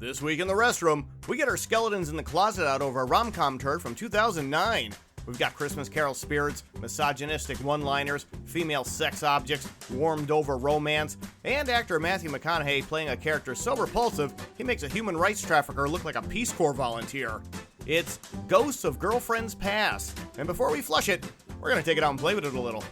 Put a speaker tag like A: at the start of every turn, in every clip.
A: This week in the restroom, we get our skeletons in the closet out over a rom-com turd from 2009. We've got Christmas Carol spirits, misogynistic one-liners, female sex objects, warmed-over romance, and actor Matthew McConaughey playing a character so repulsive, he makes a human rights trafficker look like a Peace Corps volunteer. It's Ghosts of Girlfriends Past. And before we flush it, we're going to take it out and play with it a little.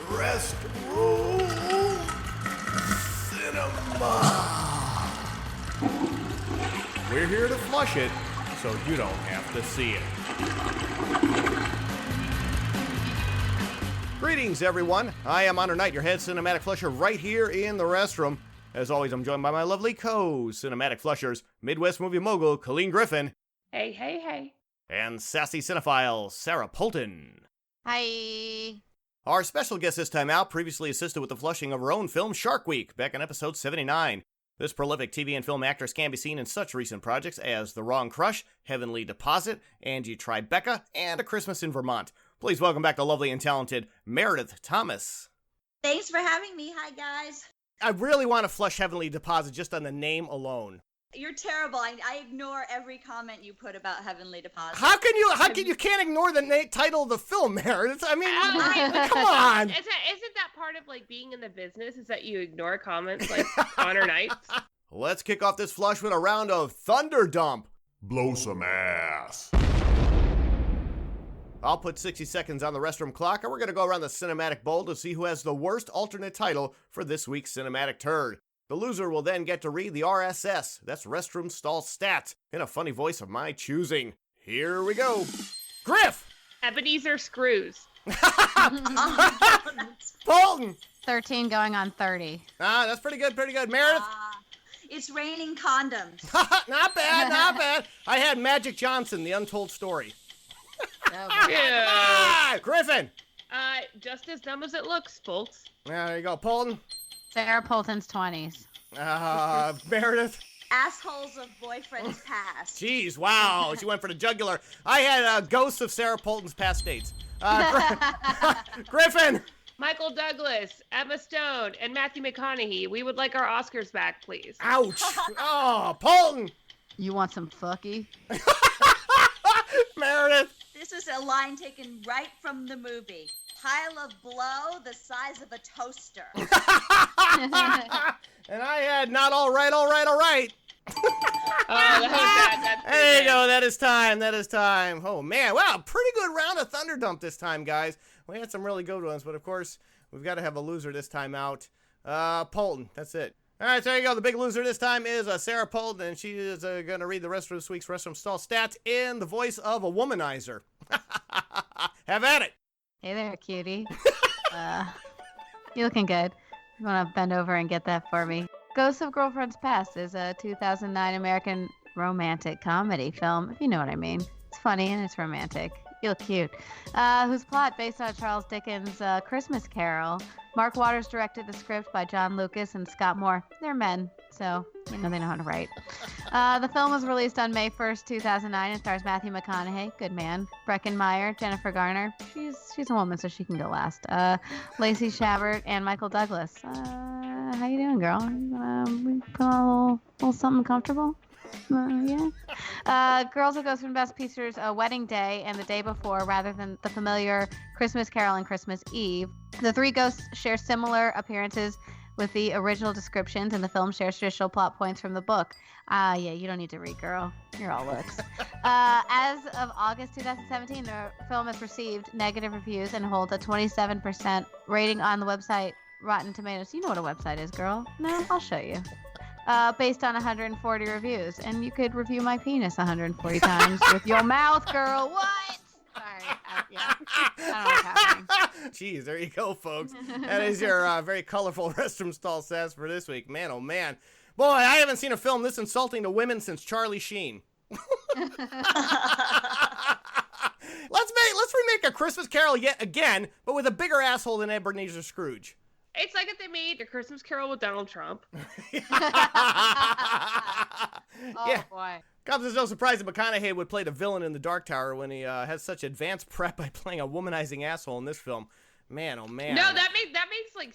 A: Restroom Cinema. We're here to flush it, so you don't have to see it. Greetings, everyone. I am Honor Knight, your head cinematic flusher right here in the restroom. As always, I'm joined by my lovely co-cinematic flushers, Midwest movie mogul Colleen Griffin.
B: Hey, hey, hey.
A: And sassy cinephile Sarah Polton.
C: Hi.
A: Our special guest this time out previously assisted with the flushing of her own film Shark Week back in episode 79. This prolific TV and film actress can be seen in such recent projects as The Wrong Crush, Heavenly Deposit, Angie Tribeca, and A Christmas in Vermont. Please welcome back the lovely and talented Meredith Thomas.
C: Thanks for having me. Hi, guys.
A: I really want to flush Heavenly Deposit just on the name alone.
C: You're terrible. I ignore every comment you put about Heavenly Deposit.
A: How can you can't ignore the title of the film, Meredith? I mean, come on.
B: Isn't that part of like being in the business? Is that you ignore comments like Honor Knights?
A: Let's kick off this flush with a round of Thunder Dump. Blow some ass. I'll put 60 seconds on the restroom clock, and we're going to go around the cinematic bowl to see who has the worst alternate title for this week's cinematic turd. The loser will then get to read the RSS, that's Restroom Stall Stats, in a funny voice of my choosing. Here we go. Griff!
B: Ebenezer Screws.
A: Bolton!
D: 13 going on 30.
A: That's pretty good. Meredith?
C: It's raining condoms.
A: Not bad. I had Magic Johnson, The Untold Story.
B: Yeah.
A: Griffin!
B: Just as dumb as it looks, folks.
A: There you go. Polton?
D: Sarah Polton's 20s.
A: Meredith?
C: Assholes of boyfriends past.
A: Jeez, wow. She went for the jugular. I had Ghosts of Sarah Polton's past dates. Griffin?
B: Michael Douglas, Emma Stone, and Matthew McConaughey. We would like our Oscars back, please.
A: Ouch. Oh, Polton.
D: You want some fucky?
A: Meredith?
C: This is a line taken right from the movie. Pile of blow the size of a toaster.
A: And I had not all right.
B: Oh, that's
A: there you go. That is time. Oh, man. Wow, pretty good round of Thunder Dump this time, guys. We had some really good ones, but of course, we've got to have a loser this time out. Polton, that's it. All right, so there you go. The big loser this time is Sarah Polton, and she is going to read the rest of this week's Restroom Stall Stats in the voice of a womanizer. Have at it.
D: Hey there, cutie. You looking good. You want to bend over and get that for me? Ghosts of Girlfriends Past is a 2009 American romantic comedy film, if you know what I mean. It's funny and it's romantic. You look cute. Whose plot based on Charles Dickens' Christmas Carol. Mark Waters directed the script by John Lucas and Scott Moore. They're men, so they know how to write. The film was released on May 1st, 2009 and stars Matthew McConaughey, good man, Breckin Meyer, Jennifer Garner, she's a woman so she can go last, Lacey Chabert, and Michael Douglas. How you doing, girl? We put on a little something comfortable? Yeah. Girls will go through Best Pictures Wedding Day and the day before rather than the familiar Christmas Carol and Christmas Eve. The three ghosts share similar appearances with the original descriptions, and the film shares traditional plot points from the book. Yeah, you don't need to read, girl. You're all looks. As of August 2017, the film has received negative reviews and holds a 27% rating on the website Rotten Tomatoes. You know what a website is, girl. No, I'll show you. Based on 140 reviews. And you could review my penis 140 times with your mouth, girl. What? Sorry. Yeah. I don't know what's happening.
A: Jeez, there you go, folks. That is your very colorful Restroom Stall Stats for this week. Man, oh man. Boy, I haven't seen a film this insulting to women since Charlie Sheen. Let's remake A Christmas Carol yet again, but with a bigger asshole than Ebenezer Scrooge.
B: It's like if they made A Christmas Carol with Donald Trump.
D: Oh,
A: yeah.
D: boy.
A: Comes as no surprise that McConaughey would play the villain in The Dark Tower when he has such advanced prep by playing a womanizing asshole in this film. Man, oh man.
B: No, that makes like,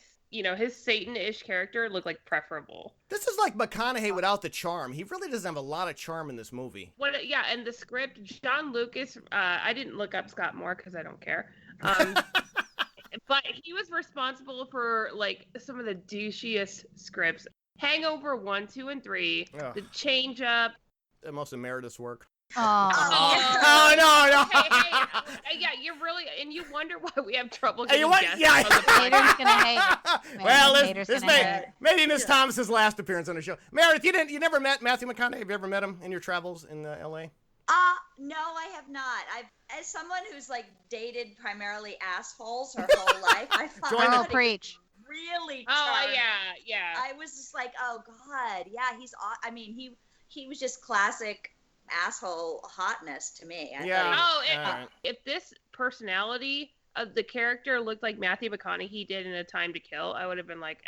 B: his Satan-ish character look like preferable.
A: This is like McConaughey without the charm. He really doesn't have a lot of charm in this movie.
B: Yeah, and the script, John Lucas, I didn't look up Scott Moore because I don't care. But he was responsible for like some of the douchiest scripts. Hangover 1, 2, and 3, The Change Up.
A: Most of Meredith's work.
D: Oh,
A: no.
B: Hey, yeah, you're really, and you wonder why we have trouble
A: Hey,
B: getting
A: what?
B: guests
A: Yeah.
B: on the podcast.
D: Haters gonna hate.
A: Well,
D: Haters
A: this
D: gonna
A: may
D: hate.
A: maybe Miss Thomas's last appearance on the show. Meredith, you never met Matthew McConaughey? Have you ever met him in your travels in L.A.?
C: No, I have not. As someone who's like dated primarily assholes her whole life, I found
A: Join the-
C: it
D: preach.
C: really
B: Oh,
C: charming.
B: yeah.
C: I was just like, oh god, yeah, he was just classic asshole hotness to me. I
A: Yeah.
C: thought
A: Alright.
B: If this personality of the character looked like Matthew McConaughey did in A Time to Kill, I would have been like,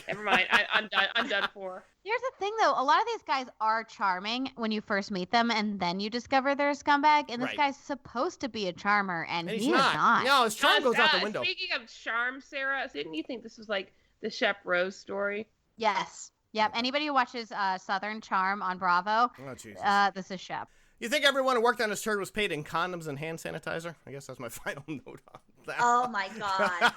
B: never mind. I'm done for.
D: Here's the thing, though. A lot of these guys are charming when you first meet them, and then you discover they're a scumbag. And this
A: Right.
D: guy's supposed to be a charmer, and
A: And
D: he
A: he's
D: is
A: not.
D: not.
A: No, his charm goes out the window.
B: Speaking of charm, Sarah, didn't you think this was like the Shep Rose story?
D: Yes. Yep. Anybody who watches Southern Charm on Bravo,
A: Oh, Jesus.
D: this is Shep.
A: You think everyone who worked on this turd was paid in condoms and hand sanitizer? I guess that's my final note on that.
C: oh my god,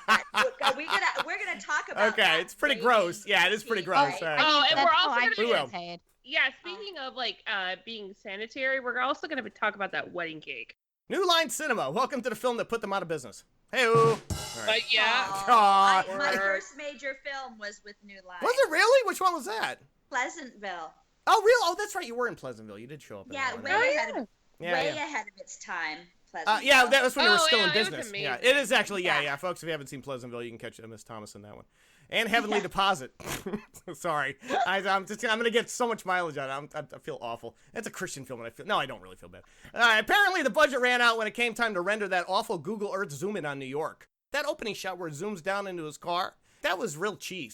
C: we're gonna talk about.
A: Okay,
C: that
A: it's pretty
C: way
A: gross.
C: too
A: Yeah, it is pretty
C: deep,
A: gross.
C: right?
A: All right.
B: Oh, and we're also
D: I'm
B: gonna
A: We
B: be
A: will.
D: paid.
B: Yeah, speaking of like being sanitary, we're also going to talk about that wedding cake.
A: New Line Cinema. Welcome to the film that put them out of business. Hey-oo.
B: But yeah,
A: Aw.
C: My first major film was with New Line.
A: Was it really? Which one was that?
C: Pleasantville.
A: Oh, real? Oh, that's right. You were in Pleasantville. You did show up in
C: Yeah,
A: that
C: way
A: one.
C: ahead of
A: Yeah,
C: way
A: yeah.
C: ahead of its time. Pleasantville.
A: Yeah, that was when they were still in
B: yeah, it was
A: business.
B: amazing.
A: Yeah, it is actually. Yeah,
C: Yeah.
A: folks. If you haven't seen Pleasantville, you can catch Miss Thomas in that one. And Heavenly Deposit. Sorry, I'm gonna get so much mileage out of it. I feel awful. It's a Christian film, and I don't really feel bad. Apparently, the budget ran out when it came time to render that awful Google Earth zoom in on New York. That opening shot where it zooms down into his car. That was real cheap.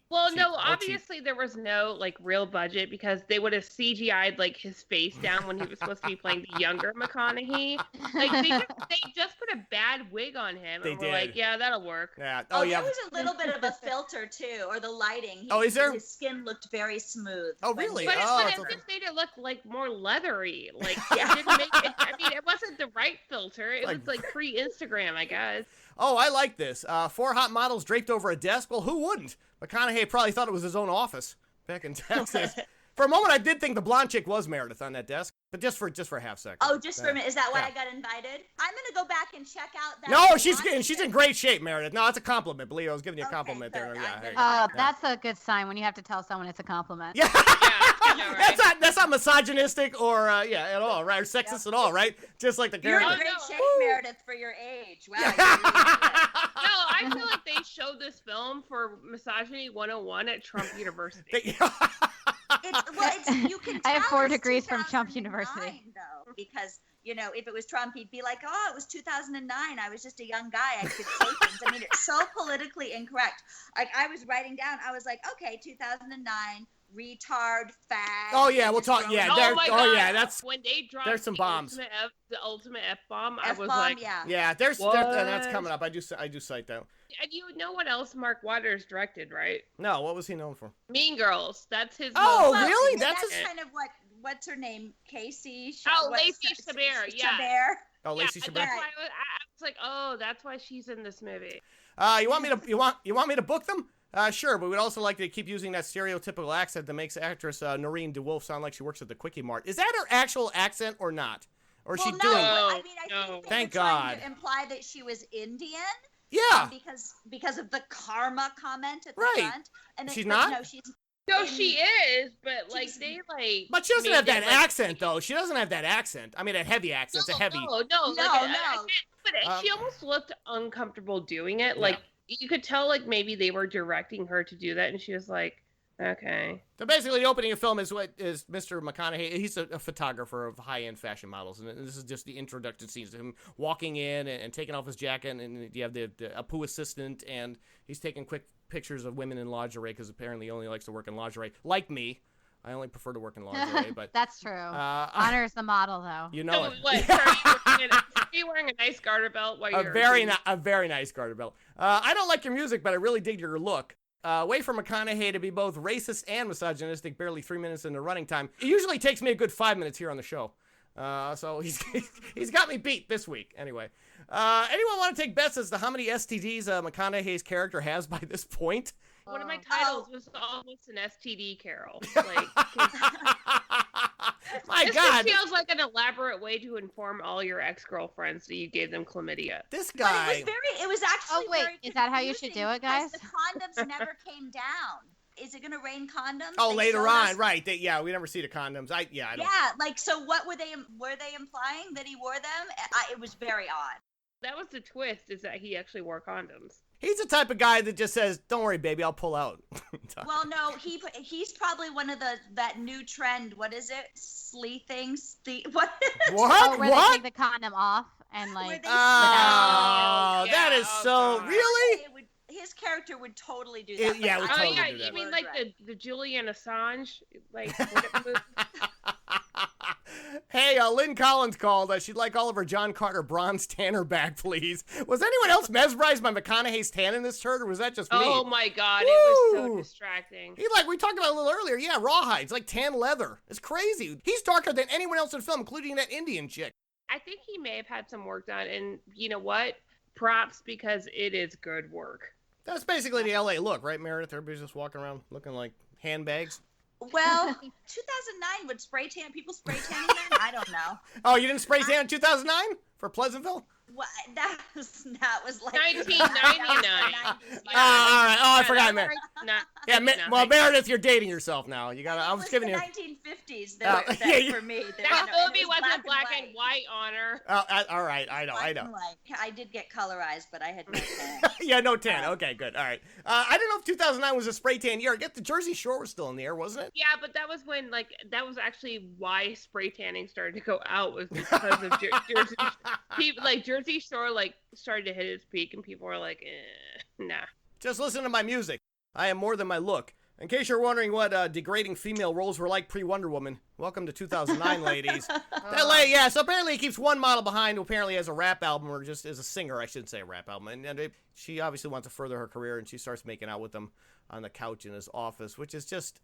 B: well,
A: cheap,
B: no,
A: real cheap.
B: obviously there was no like real budget because they would have CGI'd like his face down when he was supposed to be playing the younger McConaughey. Like they just put a bad wig on him.
A: They
B: and we're
A: did.
B: like, yeah, that'll work.
A: Yeah.
C: Oh,
A: yeah.
C: there was a little bit of a filter too, or the lighting.
A: Oh, is there?
C: His skin looked very smooth.
A: Oh,
C: when
A: really?
C: he-
B: But
A: Oh,
B: it
A: it's okay.
B: just made it look like more leathery. Like it didn't make it. I mean, it wasn't the right filter. It was like pre-Instagram, I guess.
A: Oh, I like this. 4 hot models draped over a desk. Well, who wouldn't? McConaughey probably thought it was his own office back in Texas. For a moment, I did think the blonde chick was Meredith on that desk, but just for a half second.
C: Oh, just for a minute. Is that why
A: Yeah.
C: I got invited? I'm gonna go back and check out that.
A: No, she's
C: launch
A: in great shape, Meredith. No, it's a compliment. Believe I was giving you a
C: Okay,
A: compliment there.
C: good.
A: Yeah,
C: I'm
A: hey.
C: gonna-
D: That's a good sign when you have to tell someone it's a compliment.
A: Yeah.
B: I know, right?
A: That's not misogynistic or at all, right? Or sexist at all, right? Just like the
C: You're
A: character.
C: in great
B: no.
C: shape, Meredith, for your age. Wow.
A: Yeah.
C: you're really good.
B: No, I feel like they showed this film for Misogyny 101 at Trump University.
C: You can
D: I have
C: tell
D: 4
C: it's
D: degrees from Trump
C: 2009,
D: University.
C: though, because if it was Trump, he'd be like, "Oh, it was 2009. I was just a young guy. I could say things." I mean, it's so politically incorrect. Like I was writing down, I was like, "Okay, 2009, retard, fag."
A: Oh, yeah, we'll talk- yeah, there-
B: Oh my
A: oh,
B: God.
A: yeah, that's-
B: when they dropped
A: there's some bombs.
B: The ultimate F-bomb. I was
C: F-bomb,
B: like,
C: yeah.
A: Yeah, there's
B: What?
A: that's coming up. I do cite that.
B: and you know what else Mark Waters directed, right?
A: No, what was he known for?
B: Mean Girls. That's his.
A: Oh,
B: most-
A: really?
C: And
A: That's
C: that's
A: his-
C: kind of what's her name, Casey.
B: Oh, Lacey Chabert, yeah.
C: Chabert.
A: Oh, Lacey
B: yeah,
A: Chabert.
B: that's why I was like, oh, that's why she's in this movie.
A: You want me to book them? Sure, but we'd also like to keep using that stereotypical accent that makes actress Noreen DeWolf sound like she works at the Quickie Mart. Is that her actual accent or not? Or is she
C: no,
A: doing?
C: but I mean, I
B: No.
C: think they
A: Thank
C: were trying
A: God.
C: to imply that she was Indian.
A: Yeah.
C: Because of the karma comment at the
A: Right.
C: front. And
A: She's
C: but
A: not?
C: No, she's.
B: No,
C: in-
B: she is, but like
C: She's-
B: they like.
A: But she doesn't
B: made
A: have that
B: it, like,
A: accent though. She doesn't have that accent. I mean, a heavy accent. It's a heavy.
B: No, like,
C: No, no.
B: but she almost looked uncomfortable doing it. Like you could tell, like maybe they were directing her to do that, and she was like, okay.
A: So basically, the opening of the film is Mr. McConaughey. He's a photographer of high-end fashion models, and this is just the introduction scenes of him walking in and taking off his jacket, and you have the Apu assistant, and he's taking quick pictures of women in lingerie because apparently he only likes to work in lingerie, like me. I only prefer to work in lingerie, but
D: That's true. Honor's the model, though.
A: you know
B: So,
A: it.
B: what, are you wearing a nice garter belt while you're
A: A very nice garter belt. I don't like your music, but I really dig your look. Wait for McConaughey to be both racist and misogynistic barely 3 minutes into running time. It usually takes me a good 5 minutes here on the show. So he's got me beat this week. Anyway, anyone want to take bets as to how many STDs McConaughey's character has by this point?
B: One of my titles was almost an STD Carol. Like,
A: My
B: this
A: God,
B: just feels like an elaborate way to inform all your ex-girlfriends that you gave them chlamydia.
A: this
C: But
A: guy.
C: it was actually
D: Oh, wait,
C: very
D: is that how you should
C: confusing
D: do it, guys?
C: because The condoms never came down. Is it going to rain condoms?
A: Oh,
C: They
A: later
C: showed
A: on,
C: us-
A: right? We never see the condoms. I don't.
C: Yeah, like, so what were they implying that he wore them? It was very odd.
B: That was the twist, is that he actually wore condoms.
A: He's the type of guy that just says, "Don't worry, baby, I'll pull out."
C: Well, no, he's probably one of that new trend. What is it? Sleething? What?
A: What?
D: Oh, where
A: What?
D: they take the condom off and
C: Where
D: like.
C: they-
A: Oh,
B: Yeah,
A: that is
B: oh,
A: so
B: God.
A: really.
C: His character would totally do
A: It-
C: that.
A: yeah,
C: but
A: would
B: Oh,
C: I
A: totally
B: yeah,
A: do that.
B: you mean
C: Right.
B: like the Julian Assange? Like, whatever movie?
A: Hey, Lynn Collins called. She'd like all of her John Carter bronze tanner back, please. Was anyone else mesmerized by McConaughey's tan in this turd, or was that just me?
B: Oh my God, it was so
A: Woo!
B: distracting.
A: We talked about it a little earlier. Yeah, rawhides, like tan leather. It's crazy. He's darker than anyone else in film, including that Indian chick.
B: I think he may have had some work done, and you know what? Props, because it is good work.
A: That's basically the LA look, right, Meredith? Everybody's just walking around looking like handbags.
C: Well, 2009 would people spray tanning then? I don't know.
A: Oh, you didn't spray tan in 2009 for Pleasantville?
C: What, that was like
B: 1999.
A: All right. Oh, I forgot, Meredith. Yeah, well, Meredith, you're dating yourself now. You got. I was giving
C: the
A: you.
C: 1950s
A: Yeah, yeah.
C: for me.
B: That movie wasn't black and white, Honor.
A: All right. I know.
C: I did get colorized, but I had no tan.
A: Yeah, no tan. Okay, good. All right. I don't know if 2009 was a spray tan year. I guess the Jersey Shore was still in the air, wasn't it?
B: Yeah, but that was when, that was actually why spray tanning started to go out, was because of Jersey. People, Jersey Shore, started to hit its peak, and people were like, nah.
A: Just listen to my music. I am more than my look. In case you're wondering what degrading female roles were like pre-Wonder Woman, welcome to 2009, ladies. Yeah, so apparently he keeps one model behind who apparently has a rap album, or just is a singer, I shouldn't say a rap album. And she obviously wants to further her career, and she starts making out with him on the couch in his office, which is just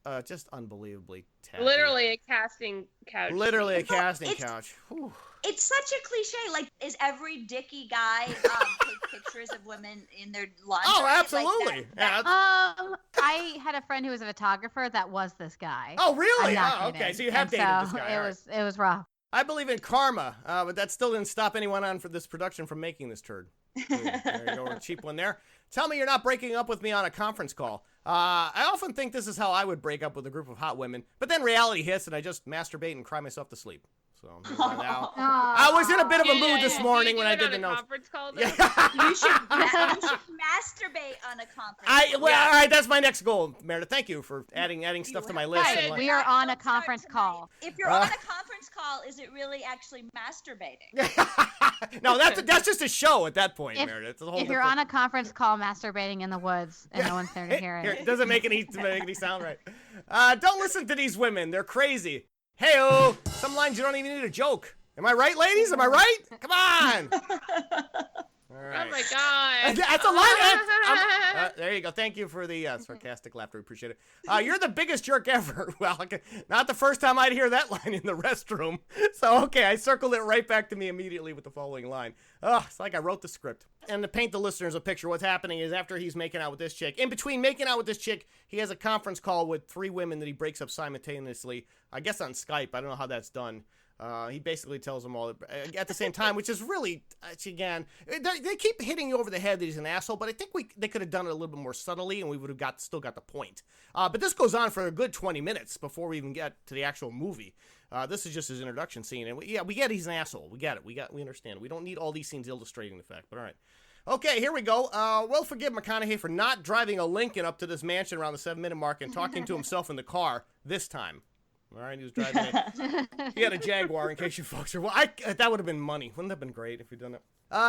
A: unbelievably tacky.
B: Literally a casting couch.
A: Literally a
C: Well,
A: casting
C: it's-
A: couch. Whew.
C: It's such a cliche. Like, is every dicky guy take pictures of women in their lingerie?
A: Oh,
C: Like,
A: absolutely. Yeah,
D: I had a friend who was a photographer that was this guy.
A: oh, really?
D: I'm not
A: Oh,
D: kidding.
A: okay. So you have
D: And
A: dated
D: so
A: this guy.
D: It
A: all right.
D: it was rough.
A: I believe in karma, but that still didn't stop anyone on for this production from making this turd. Ooh, there you go, a cheap one there. Tell me you're not breaking up with me on a conference call. I often think this is how I would break up with a group of hot women, but then reality hits and I just masturbate and cry myself to sleep. So now, I was in a bit of a mood this morning when I did the notes.
B: Conference call, though?
A: Yeah.
C: You should masturbate on a conference.
A: All right, that's my next goal, Meredith. Thank you for adding stuff to my list.
D: Guys,
A: and, like-
D: we are on a
C: Don't start
D: conference
C: tonight.
D: call.
C: If you're on a conference call, is it really actually masturbating?
A: No, that's just a show at that point,
D: If-
A: Meredith. It's a whole
D: If you're on a conference call masturbating in the woods and no one's there to hear
A: Here,
D: it.
A: doesn't make any sound right. Don't listen to these women. They're crazy. Hey-oh. Some lines you don't even need a joke. Am I right, ladies? Am I right? Come on. All right.
B: Oh my God.
A: That's a line. There you go. Thank you for the sarcastic laughter. We appreciate it. You're the biggest jerk ever. Well, not the first time I'd hear that line in the restroom. So, okay, I circled it right back to me immediately with the following line. It's like I wrote the script. And to paint the listeners a picture, what's happening is after he's making out with this chick, in between making out with this chick, he has a conference call with 3 women that he breaks up simultaneously. I guess on Skype. I don't know how that's done. He basically tells them all at the same time, which is really, again, they keep hitting you over the head that he's an asshole, but I think they could have done it a little bit more subtly, and we would have still got the point. But this goes on for a good 20 minutes before we even get to the actual movie. This is just his introduction scene, and we get he's an asshole. We get it. We understand. We don't need all these scenes illustrating the fact, but all right. Okay, here we go. We'll forgive McConaughey for not driving a Lincoln up to this mansion around the 7-minute mark and talking to himself in the car this time. All right, he was driving he had a Jaguar, in case you folks are... Well, that would have been money. Wouldn't that have been great if we'd done it?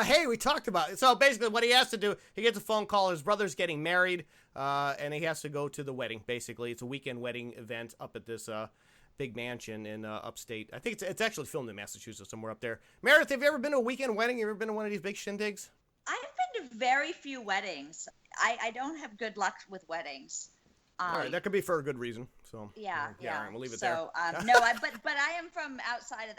A: Hey, we talked about it. So basically what he has to do, he gets a phone call. His brother's getting married, and he has to go to the wedding, basically. It's a weekend wedding event up at this big mansion in upstate. I think it's actually filmed in Massachusetts, somewhere up there. Meredith, have you ever been to a weekend wedding? You ever been to one of these big shindigs?
C: I've been to very few weddings. I don't have good luck with weddings.
A: All right, that could be for a good reason. So
C: yeah.
A: All right, we'll leave it there.
C: No, but I am from outside of.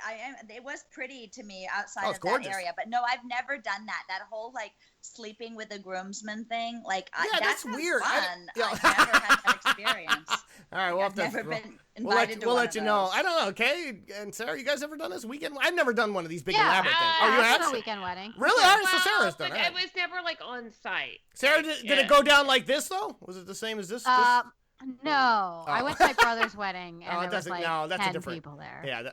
C: It was pretty to me outside of
A: gorgeous.
C: that area, but no, I've never done that. That whole like sleeping with a groomsman thing, like
A: that's weird.
C: Fun. I've never had that experience.
A: All right, well,
C: I've never been invited
A: we'll
C: to
A: we'll
C: one
A: let
C: of
A: you
C: those.
A: know. I don't know. Okay, and Sarah, you guys ever done this weekend? I've never done one of these big
D: Yeah,
A: elaborate things.
D: Oh,
A: you
D: I've
A: have?
D: done a weekend wedding.
A: Really? All right, so Sarah's
B: but
A: done
B: it
A: it.
B: was never like on site.
A: Sarah, did it go down like this though? Was it the same as this?
D: No, I went to my brother's wedding, and
A: Oh, it
D: there was
A: doesn't-
D: like
A: no, that's a
D: 10
A: different-
D: people there.
A: Yeah,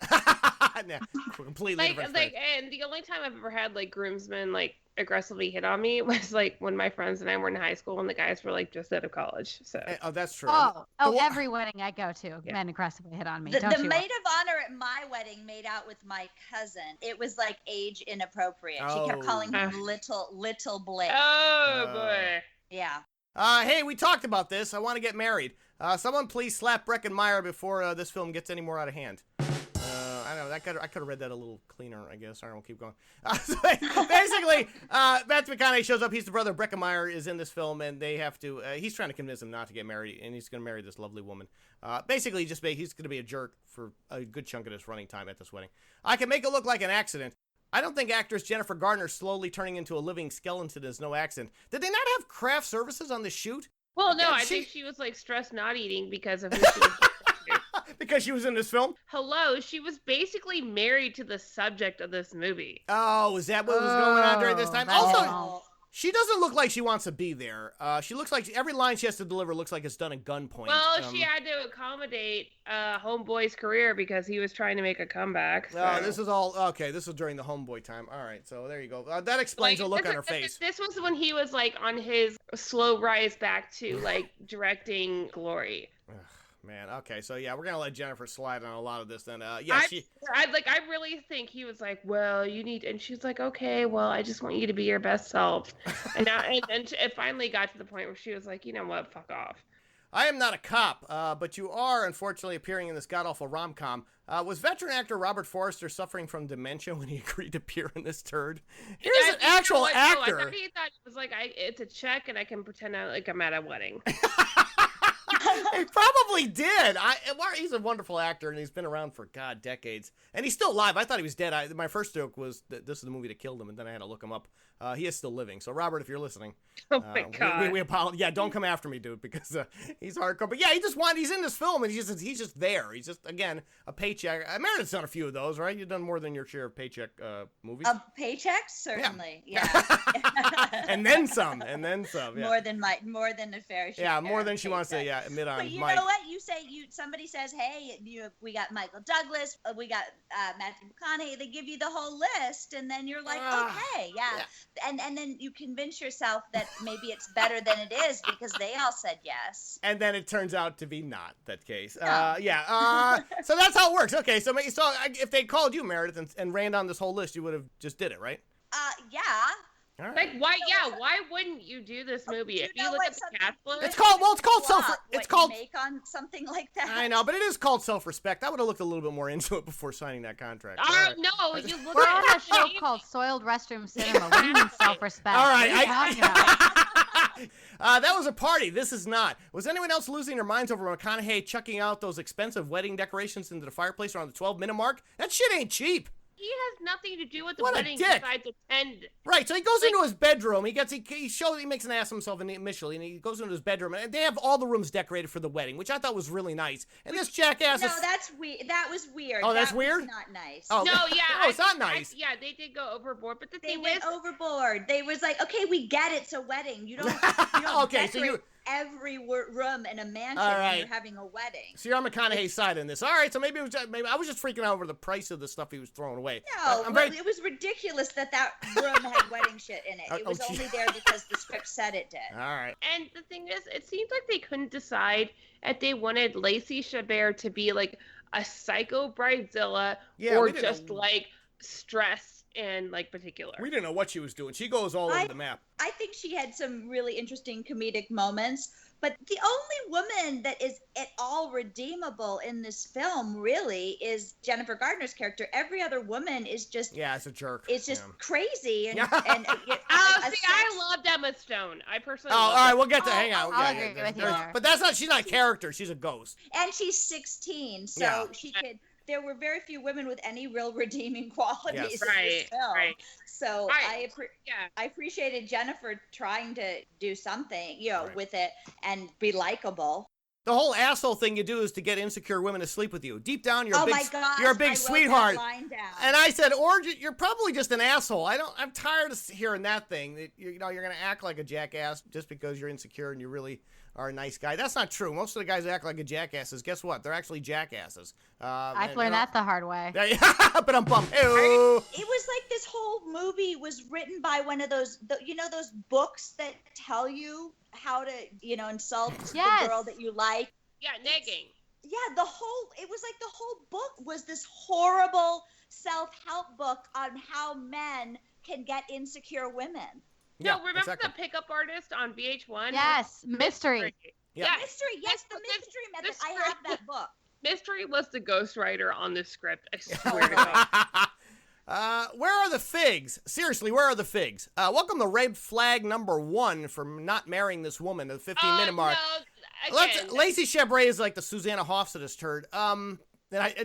A: yeah, completely
B: Like,
A: different.
B: like, and the only time I've ever had like groomsmen like aggressively hit on me was like when my friends and I were in high school and the guys were like just out of college. So
A: Oh, that's true.
D: Oh,
A: The-
D: every wedding I go to,
B: Yeah.
D: men aggressively hit on me.
C: The
D: Don't you
C: maid of honor at my wedding made out with my cousin. It was like age inappropriate. She kept calling him little Blake.
B: Oh boy.
C: Yeah.
A: Hey, we talked about this. I want to get married. Someone please slap Breckin Meyer before this film gets any more out of hand. I don't know. I could have read that a little cleaner, I guess. All right, we'll keep going. So basically, Matthew McConaughey shows up. He's the brother of Breckin Meyer is in this film, and they have to. He's trying to convince him not to get married, and he's going to marry this lovely woman. Basically, he's going to be a jerk for a good chunk of this running time at this wedding. I can make it look like an accident. I don't think actress Jennifer Garner slowly turning into a living skeleton is no accident. Did they not have craft services on the shoot?
B: Well, no,
A: Yeah,
B: I think she was like stressed not eating because of who she was married to.
A: Because she was in this film?
B: Hello, she was basically married to the subject of this movie.
A: Oh, is that what was going on during this time?
D: that's
A: Also,
D: all.
A: she doesn't look like she wants to be there. She looks like every line she has to deliver looks like it's done at gunpoint.
B: Well, she had to accommodate Homeboy's career because he was trying to make a comeback. So.
A: Oh, this is all okay. This was during the homeboy time. All right, so there you go. That explains the look on her face.
B: This was when he was like on his slow rise back to like directing Glory.
A: Man, okay, so yeah, we're gonna let Jennifer slide on a lot of this. Then,
B: I really think he was like, well, you need, and she's like, okay, well, I just want you to be your best self, and now, and it finally got to the point where she was like, you know what, fuck off.
A: I am not a cop, but you are unfortunately appearing in this god-awful rom-com. Was veteran actor Robert Forster suffering from dementia when he agreed to appear in this turd? Here's an actual actor.
B: I thought he thought it was like, it's a check, and I can pretend like I'm at a wedding.
A: He probably did. He's a wonderful actor, and he's been around for, decades. And he's still alive. I thought he was dead. My first joke was that this is the movie that killed him, and then I had to look him up. He is still living. So, Robert, if you're listening,
B: Oh my God.
A: we apologize. Yeah, don't come after me, dude, because he's hardcore. But yeah, he's in this film, and he's just there. He's just, again, a paycheck. Meredith's done a few of those, right? You've done more than your share of paycheck movies.
C: Of paychecks, certainly. Yeah.
A: And then some. Yeah.
C: More than a fair share.
A: Yeah, more than
C: of
A: she wants to.
C: paychecks.
A: Yeah, admit on
C: But you
A: mic.
C: know what? Somebody says, hey, we got Michael Douglas, we got Matthew McConaughey. They give you the whole list, and then you're like, okay, yeah. And then you convince yourself that maybe it's better than it is because they all said yes.
A: And then it turns out to be not that case.
C: No.
A: So that's how it works. Okay, so if they called you, Meredith, and ran down this whole list, you would have just did it, right?
C: Yeah.
A: All right.
B: Like, why? Yeah, why wouldn't you do this movie? If you look at the cast list,
A: It's called self. It's called.
C: Make on something like that.
A: I know, but it is called self-respect. I would have looked a little bit more into it before signing that contract. All right.
B: no, you look
D: We're
B: at
D: on
B: the
D: a show
B: name.
D: called Soiled Restroom Cinema. What do you mean self-respect?
A: All right,
D: What are you talking about?
A: that was a party. This is not. Was anyone else losing their minds over McConaughey chucking out those expensive wedding decorations into the fireplace around the 12-minute mark? That shit ain't cheap.
B: He has nothing to do with the
A: What a
B: wedding
A: dick.
B: besides attend.
A: Right, so he goes into his bedroom. He makes an ass of himself initially, and he goes into his bedroom, and they have all the rooms decorated for the wedding, which I thought was really nice. And this jackass
C: No,
A: is.
C: that's weird. That was weird.
A: Oh, that's
C: That
A: weird?
C: was not nice.
A: Oh,
B: No, yeah,
A: no, it's not nice.
B: yeah, they did go overboard, but the
C: They
B: thing
C: went
B: is,
C: overboard. They was like, okay, we get it. It's a wedding. You don't
A: Okay, so
C: decorate every room in a mansion
A: All right.
C: when you're having a wedding.
A: So you're on McConaughey's side in this. All right, so maybe I was just freaking out over the price of the stuff he was throwing away.
C: No, it was ridiculous that room had wedding shit in it. It was only there because the script said it did.
A: All right.
B: And the thing is, it seems like they couldn't decide if they wanted Lacey Chabert to be like a psycho bridezilla or just like stress and like particular.
A: We didn't know what she was doing. She goes all over the map.
C: I think she had some really interesting comedic moments, but the only woman that is at all redeemable in this film really is Jennifer Garner's character. Every other woman is just
A: it's a jerk.
C: It's just crazy and
B: I loved Emma Stone. I personally.
A: All right, we'll get to hang out.
D: I'll agree with you there.
A: But that's not. She's not a character. She's a ghost.
C: And she's 16, so she could. There were very few women with any real redeeming qualities in this film. Right. So I appreciated Jennifer trying to do something, with it and be likable.
A: The whole asshole thing you do is to get insecure women to sleep with you. Deep down, you're
C: a
A: big sweetheart. And I said, or you're probably just an asshole. I'm tired of hearing that thing. That you're going to act like a jackass just because you're insecure and you really are a nice guy. That's not true. Most of the guys that act like a jackasses, guess what? They're actually jackasses.
D: I've learned that the hard way.
A: But I'm bummed.
C: It was like this whole movie was written by one of those, those books that tell you how to, insult the girl that you like.
B: Yeah, negging.
C: Yeah, it was like the whole book was this horrible self-help book on how men can get insecure women.
B: No, remember the pickup artist on VH1?
D: Yes, Mystery.
C: Yeah, Mystery. Yes, the Mystery Method. I have that book.
B: Mystery was the ghostwriter on this script. I swear to God.
A: Where are the figs? Seriously, where are the figs? Welcome to red flag number 1 for not marrying this woman at the 15-minute mark.
B: No,
A: Lacey Chabert is like the Susanna Hoffs of this turd.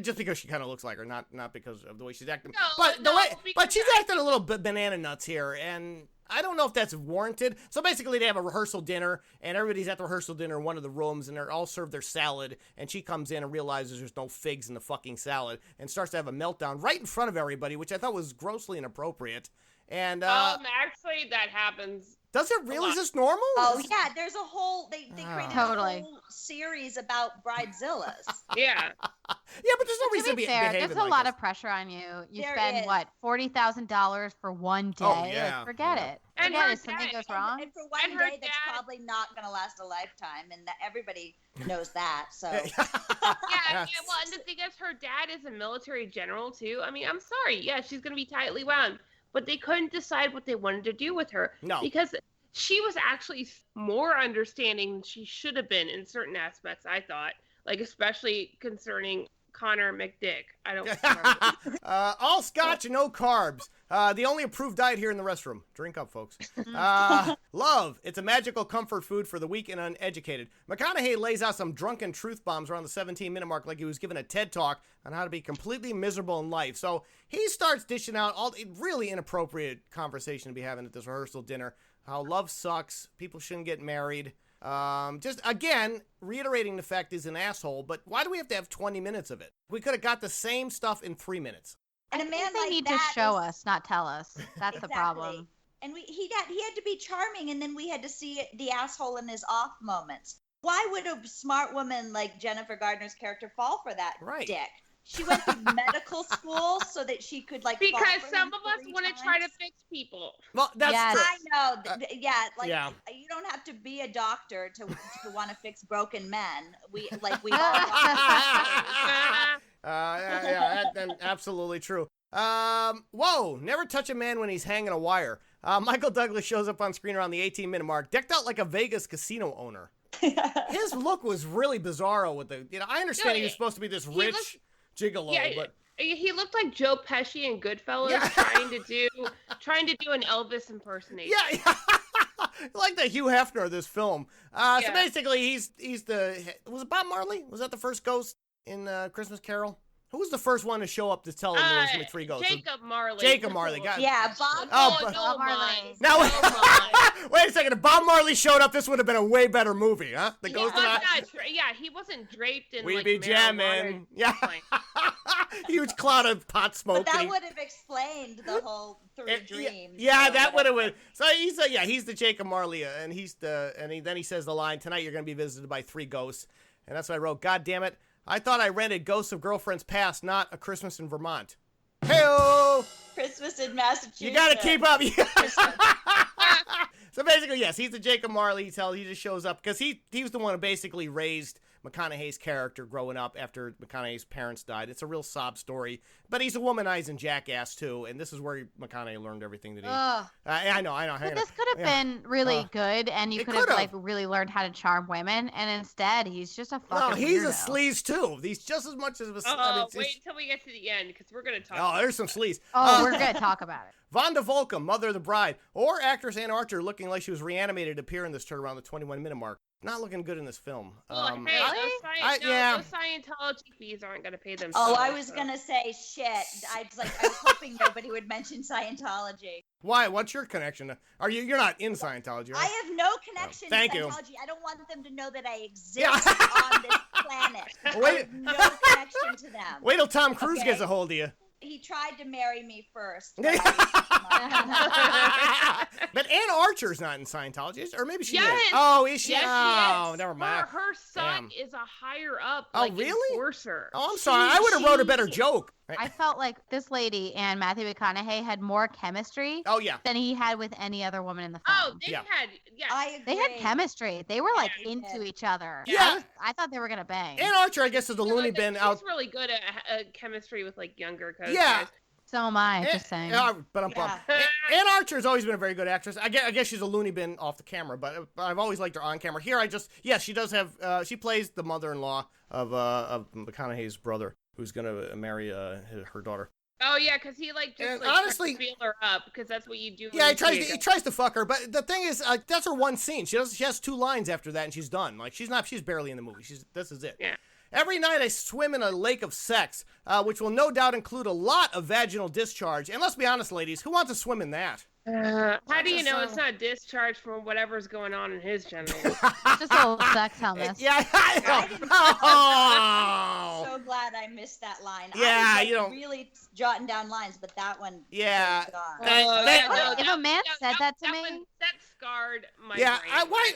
A: Just because she kind of looks like her, not because of the way she's acting. But she's acting a little bit banana nuts here, and I don't know if that's warranted. So basically, they have a rehearsal dinner, and everybody's at the rehearsal dinner in one of the rooms, and they're all served their salad, and she comes in and realizes there's no figs in the fucking salad, and starts to have a meltdown right in front of everybody, which I thought was grossly inappropriate. And
B: actually, that happens.
A: Does it really? Is this normal?
C: Oh yeah, there's a whole they created a whole series about bridezillas.
B: Yeah.
A: Yeah, but there's no reason to be
D: fair.
A: behaving
D: There's a lot of pressure on you. You spend what, $40,000 for one day?
A: Oh, yeah.
D: Like, forget it.
B: And
D: if something goes wrong.
C: And for one day, that's probably not going to last a lifetime, and everybody knows that. So.
B: Well, and the thing is, her dad is a military general too. I mean, I'm sorry. Yeah, she's going to be tightly wound. But they couldn't decide what they wanted to do with her.
A: No.
B: Because she was actually more understanding than she should have been in certain aspects, I thought. Like, especially concerning Connor McDick. I don't remember.
A: All scotch and no carbs. The only approved diet here in the restroom. Drink up, folks. Love. It's a magical comfort food for the weak and uneducated. McConaughey lays out some drunken truth bombs around the 17-minute mark like he was giving a TED Talk on how to be completely miserable in life. So he starts dishing out all really inappropriate conversation to be having at this rehearsal dinner. How love sucks. People shouldn't get married. Just again, reiterating the fact he's an asshole, but why do we have to have 20 minutes of it? We could have got the same stuff in 3 minutes.
C: And a man
D: they
C: like
D: need
C: that
D: to show us, not tell us. That's the problem.
C: And he had to be charming, and then we had to see the asshole in his off moments. Why would a smart woman like Jennifer Gardner's character fall for that dick? She went to medical school so that she could
B: because some of us want to try to fix people.
A: Well, that's true.
C: I know. You don't have to be a doctor to want to fix broken men. We all.
A: That's absolutely true. Whoa! Never touch a man when he's hanging a wire. Michael Douglas shows up on screen around the 18-minute mark, decked out like a Vegas casino owner. His look was really bizarro with the. I understand he was supposed to be this rich gigolo, but
B: he looked like Joe Pesci in Goodfellas, trying to do an Elvis impersonation.
A: Yeah. Like the Hugh Hefner of this film. So basically, he's the. Was it Bob Marley? Was that the first ghost in Christmas Carol? Who was the first one to show up to tell him there was going to be 3 ghosts?
B: Jacob Marley.
A: Jacob Marley. God.
C: Yeah, Bob.
B: Bob Marley.
A: Now,
B: Joe Marley.
A: wait a second. If Bob Marley showed up, this would have been a way better movie, huh? The Ghost of
B: He wasn't draped in
A: We
B: like
A: be
B: marijuana.
A: jamming. Yeah. Huge cloud of pot smoke.
C: But that would have explained the whole 3 dreams.
A: Yeah, that would have. So he's the Jacob Marley, and then he says the line, "Tonight you're going to be visited by 3 ghosts," and that's what I wrote. God damn it! I thought I rented Ghosts of Girlfriends Past, not A Christmas in Vermont. Hey-o!
C: Christmas in Massachusetts.
A: You got to keep up. So basically, yes, he's the Jacob Marley. He just shows up because he was the one who basically raised McConaughey's character growing up after McConaughey's parents died. It's a real sob story, but he's a womanizing jackass too, and this is where McConaughey learned everything that he. I know.
D: But this could have been really good, and you could have like really learned how to charm women, and instead he's just a fucking.
A: No, he's
D: weirdo.
A: a sleaze too. He's just as much as a.
B: Wait until we get to the end because we're gonna talk.
A: Oh, there's some sleaze.
D: We're gonna talk about it.
A: Vonda Volcom, mother of the bride, or actress Ann Archer, looking like she was reanimated to appear in this turn around the 21-minute mark. Not looking good in this film.
B: Well,
D: really?
B: those Scientology fees aren't going to pay them.
C: Oh, I was going to say shit. I was hoping nobody would mention Scientology.
A: Why? What's your connection? You're not in Scientology, right?
C: I have no connection to
A: Thank
C: Scientology.
A: you.
C: I don't want them to know that I exist on this planet. I have no connection to them.
A: Wait till Tom Cruise gets a hold of you.
C: He tried to marry me first.
A: But Ann Archer's not in Scientology, or maybe she is. Oh, is she?
B: Yes,
A: oh,
B: she is.
A: never mind.
B: Her son is a higher up
A: really?
B: enforcer.
A: Oh, I'm sorry. I would have wrote a better joke.
D: I felt like this lady and Matthew McConaughey had more chemistry than he had with any other woman in the film.
B: Oh, they had,
C: I agree.
D: They had chemistry. They were like into each other.
A: Yeah.
D: I thought they were going to bang.
A: Ann Archer, I guess, is the loony bin out.
B: She's really good at chemistry with like younger coaches.
A: Yeah.
D: So am I, just saying.
A: But I'm bummed. Ann Archer's always been a very good actress. I guess she's a loony bin off the camera, but I've always liked her on camera. Here, she does have, she plays the mother-in-law of McConaughey's brother, who's going to marry her daughter.
B: Oh yeah, because he honestly feel her up because that's what you do.
A: Yeah, he tries to fuck her, but the thing is, that's her one scene. She has 2 lines after that, and she's done. Like she's barely in the movie. This is it.
B: Yeah.
A: Every night I swim in a lake of sex, which will no doubt include a lot of vaginal discharge. And let's be honest, ladies, who wants to swim in that?
B: How do you know it's not discharge from whatever's going on in his genitals?
D: Just a little sex helmet.
A: Yeah, I
C: I'm so glad I missed that line.
A: Yeah,
C: I was really jotting down lines, but that one.
A: Yeah.
D: If a man said that to me,
B: that scarred my
A: yeah.
B: brain.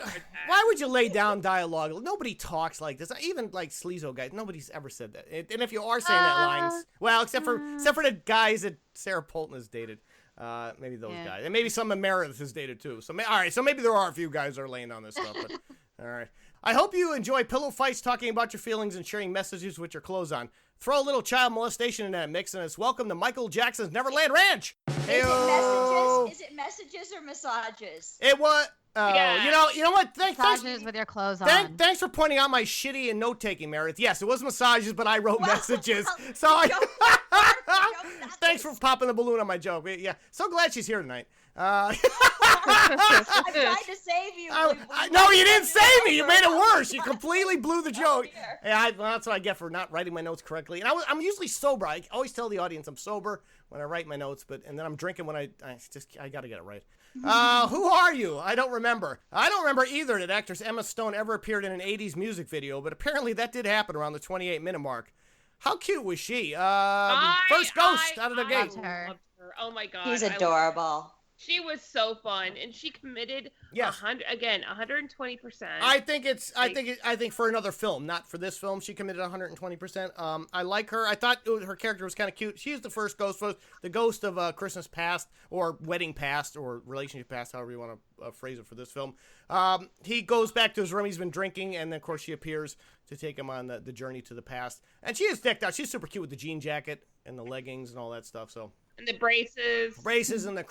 A: Why would you lay down dialogue? Nobody talks like this. Even like sleazo guys, nobody's ever said that. And if you are saying that lines, well, except for the guys that Sarah Polton has dated. Maybe those guys, and maybe some of Meredith has dated too. So, all right. So maybe there are a few guys that are laying on this stuff. But, all right. I hope you enjoy pillow fights, talking about your feelings, and sharing messages with your clothes on. Throw a little child molestation in that mix, and it's welcome to Michael Jackson's Neverland Ranch.
C: Is it messages or massages?
A: It was. You know what?
D: Massages with your clothes on.
A: Thanks for pointing out my shitty and note-taking, Meredith. Yes, it was massages, but I wrote messages. So thanks for popping the balloon on my joke. Yeah, so glad she's here tonight.
C: I tried to save you.
A: No, you didn't save me. You made it worse. You completely blew the joke. Yeah, that's what I get for not writing my notes correctly. And I'm usually sober. I always tell the audience I'm sober when I write my notes, and then I'm drinking when I got to get it right. Who are you? I don't remember. I don't remember either that actress Emma Stone ever appeared in an 80s music video, but apparently that did happen around the 28-minute mark. How cute was she? First ghost out of the gate.
B: Oh my God.
C: He's adorable.
B: She was so fun, and she committed 120%.
A: I think for another film, not for this film, she committed 120%. I like her. I thought her character was kind of cute. She's the first ghost, the ghost of Christmas past, or wedding past, or relationship past, however you want to phrase it for this film. He goes back to his room. He's been drinking, and then of course she appears to take him on the journey to the past. And she is decked out. She's super cute with the jean jacket and the leggings and all that stuff. So.
B: And the braces and the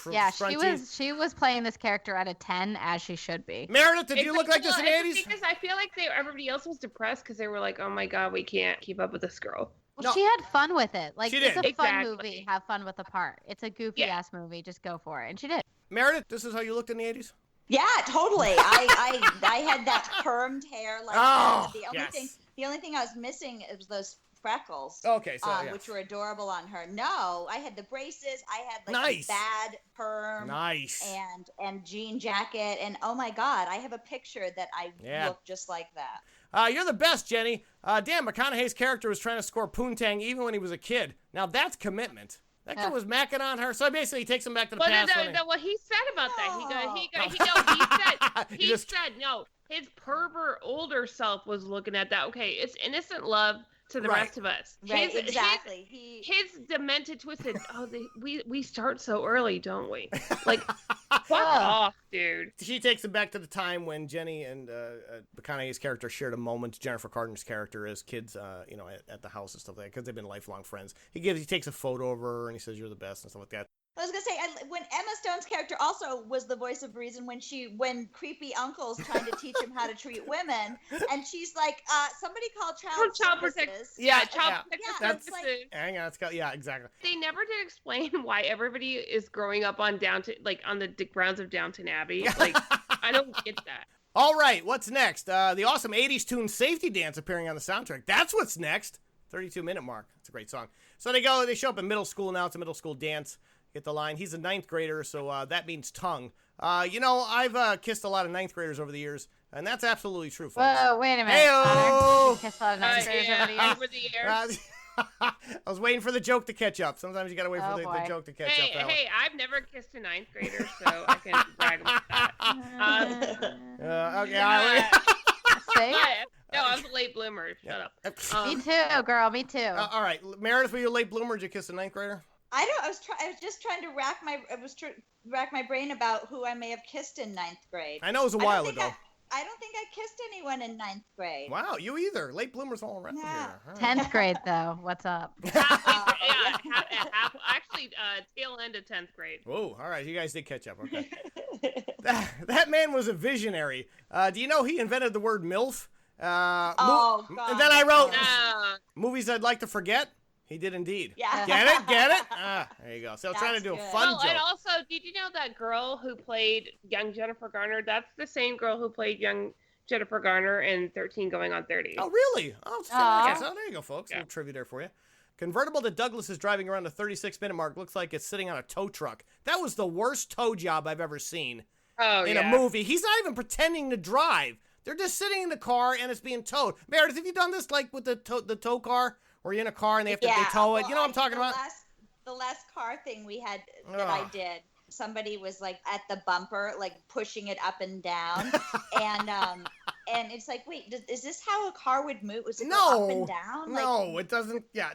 D: she was playing this character at a 10, as she should be.
A: Meredith, did you look like this in the 80s?
B: Because I feel like everybody else was depressed because they were like, oh my God, we can't keep up with this girl.
D: Well, she had fun with it. Like,
A: she
D: it's
A: did.
D: a fun movie. Have fun with the part. It's a goofy ass movie. Just go for it. And she did.
A: Meredith, this is how you looked in the 80s?
C: Yeah, totally. I had that permed hair. Like the only thing I was missing was those freckles.
A: Okay, so yes.
C: Which were adorable on her. No, I had the braces. I had like
A: Nice.
C: a bad perm.
A: Nice.
C: And jean jacket. And oh my God, I have a picture that I look just like that.
A: You're the best, Jenny. Damn, McConaughey's character was trying to score poontang even when he was a kid. Now that's commitment. That kid was macking on her. So basically, he takes him back to the past.
B: What he said about that, he said no. His pervert older self was looking at that. Okay, it's innocent love to the rest of us.
C: Right, exactly.
B: His demented, twisted. We start so early, don't we? Like, fuck off, dude.
A: She takes him back to the time when Jenny and McConaughey's character shared a moment. Jennifer Carter's character as kids, at the house and stuff like that, because they've been lifelong friends. He takes a photo of her and he says, "You're the best," and stuff like that.
C: I was gonna say, when Emma Stone's character also was the voice of reason when creepy uncle's trying to teach him how to treat women, and she's like, somebody call child services.
B: Child protective
C: services.
A: Hang on, exactly.
B: They never did explain why everybody is growing up on on the grounds of Downton Abbey. Like, I don't get that.
A: All right, what's next? The awesome 80s tune Safety Dance appearing on the soundtrack. That's what's next. 32-minute mark. It's a great song. So they show up in middle school now. It's a middle school dance. Get the line. He's a 9th grader, so that means tongue. I've kissed a lot of 9th graders over the years, and that's absolutely true, folks.
D: Whoa, wait a minute.
A: Hey-o!
D: Kissed a lot of 9th graders over the years.
A: I was waiting for the joke to catch up. Sometimes you gotta wait for the joke to catch up.
B: Hey, I've never kissed a 9th grader, so I can brag about that.
A: Okay.
D: See?
B: No, I was a late bloomer. Shut up.
D: Me too, girl. Me too.
A: All right, Meredith, were you a late bloomer? Did you kiss a 9th grader?
C: I was just trying to rack my brain about who I may have kissed in 9th grade.
A: I know it was a while ago.
C: I don't think I kissed anyone in 9th grade.
A: Wow, you either. Late bloomers all around here. Huh?
D: 10th grade, though. What's up?
B: Actually, tail end of 10th grade.
A: Whoa, all right. You guys did catch up. Okay. that man was a visionary. Do you know he invented the word MILF?
C: God.
A: And then I wrote movies I'd like to forget. He did indeed.
C: Yeah.
A: Get it? There you go. So trying to do a fun joke.
B: And also, did you know that girl who played young Jennifer Garner? That's the same girl who played young Jennifer Garner in 13 Going on 30.
A: Oh, really? Oh, so there you go, folks. A little trivia there for you. Convertible that Douglas is driving around the 36-minute mark looks like it's sitting on a tow truck. That was the worst tow job I've ever seen in a movie. He's not even pretending to drive. They're just sitting in the car and it's being towed. Meredith, have you done this like with the tow car? Or you're in a car and they tow it. You know what I'm talking about?
C: The last car thing we had that I did, somebody was like at the bumper, like pushing it up and down, and it's like, wait, is this how a car would move? Was it go up and down?
A: No, it doesn't. Yeah.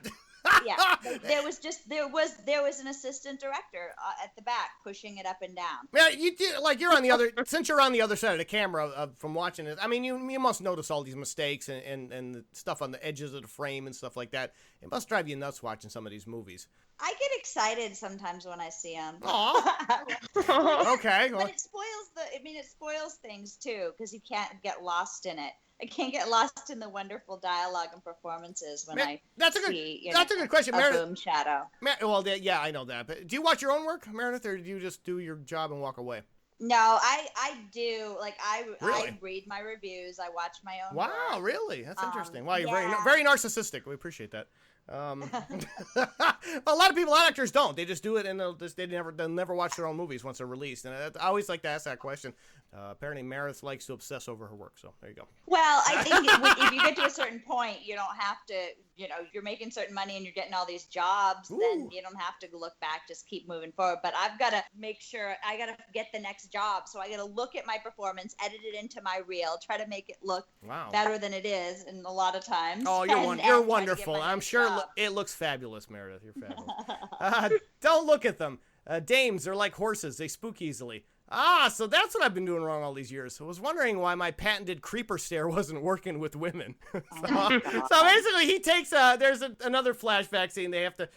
C: Yeah, there was an assistant director at the back pushing it up and down.
A: Yeah, you're on the other. Since you're on the other side of the camera from watching it, I mean, you must notice all these mistakes and the stuff on the edges of the frame and stuff like that. It must drive you nuts watching some of these movies.
C: I get excited sometimes when I see them.
A: Aw. Okay.
C: But it spoils things too because you can't get lost in it. I can't get lost in the wonderful dialogue and performances when
A: that's a good question, Meredith.
C: Boom shadow.
A: Yeah, I know that. But do you watch your own work, Meredith, or do you just do your job and walk away?
C: No, I do. Like I read my reviews. I watch my own.
A: Wow,
C: work.
A: Really? That's interesting. Wow, you're very narcissistic. We appreciate that. A lot of actors don't. They just do it and they'll never watch their own movies once they're released. And I always like to ask that question. Apparently Meredith likes to obsess over her work, so there you go.
C: Well, I think if you get to a certain point, you don't have to, you're making certain money and you're getting all these jobs, then you don't have to look back, just keep moving forward. But I've got to make sure, I got to get the next job. So I got to look at my performance, edit it into my reel, try to make it look better than it is, and a lot of times.
A: Oh, you're wonderful. I'm sure it looks fabulous, Meredith. You're fabulous. Don't look at them. Dames, they're like horses. They spook easily. So that's what I've been doing wrong all these years. I was wondering why my patented creeper stare wasn't working with women. So basically he takes, there's another flashback scene. They have to,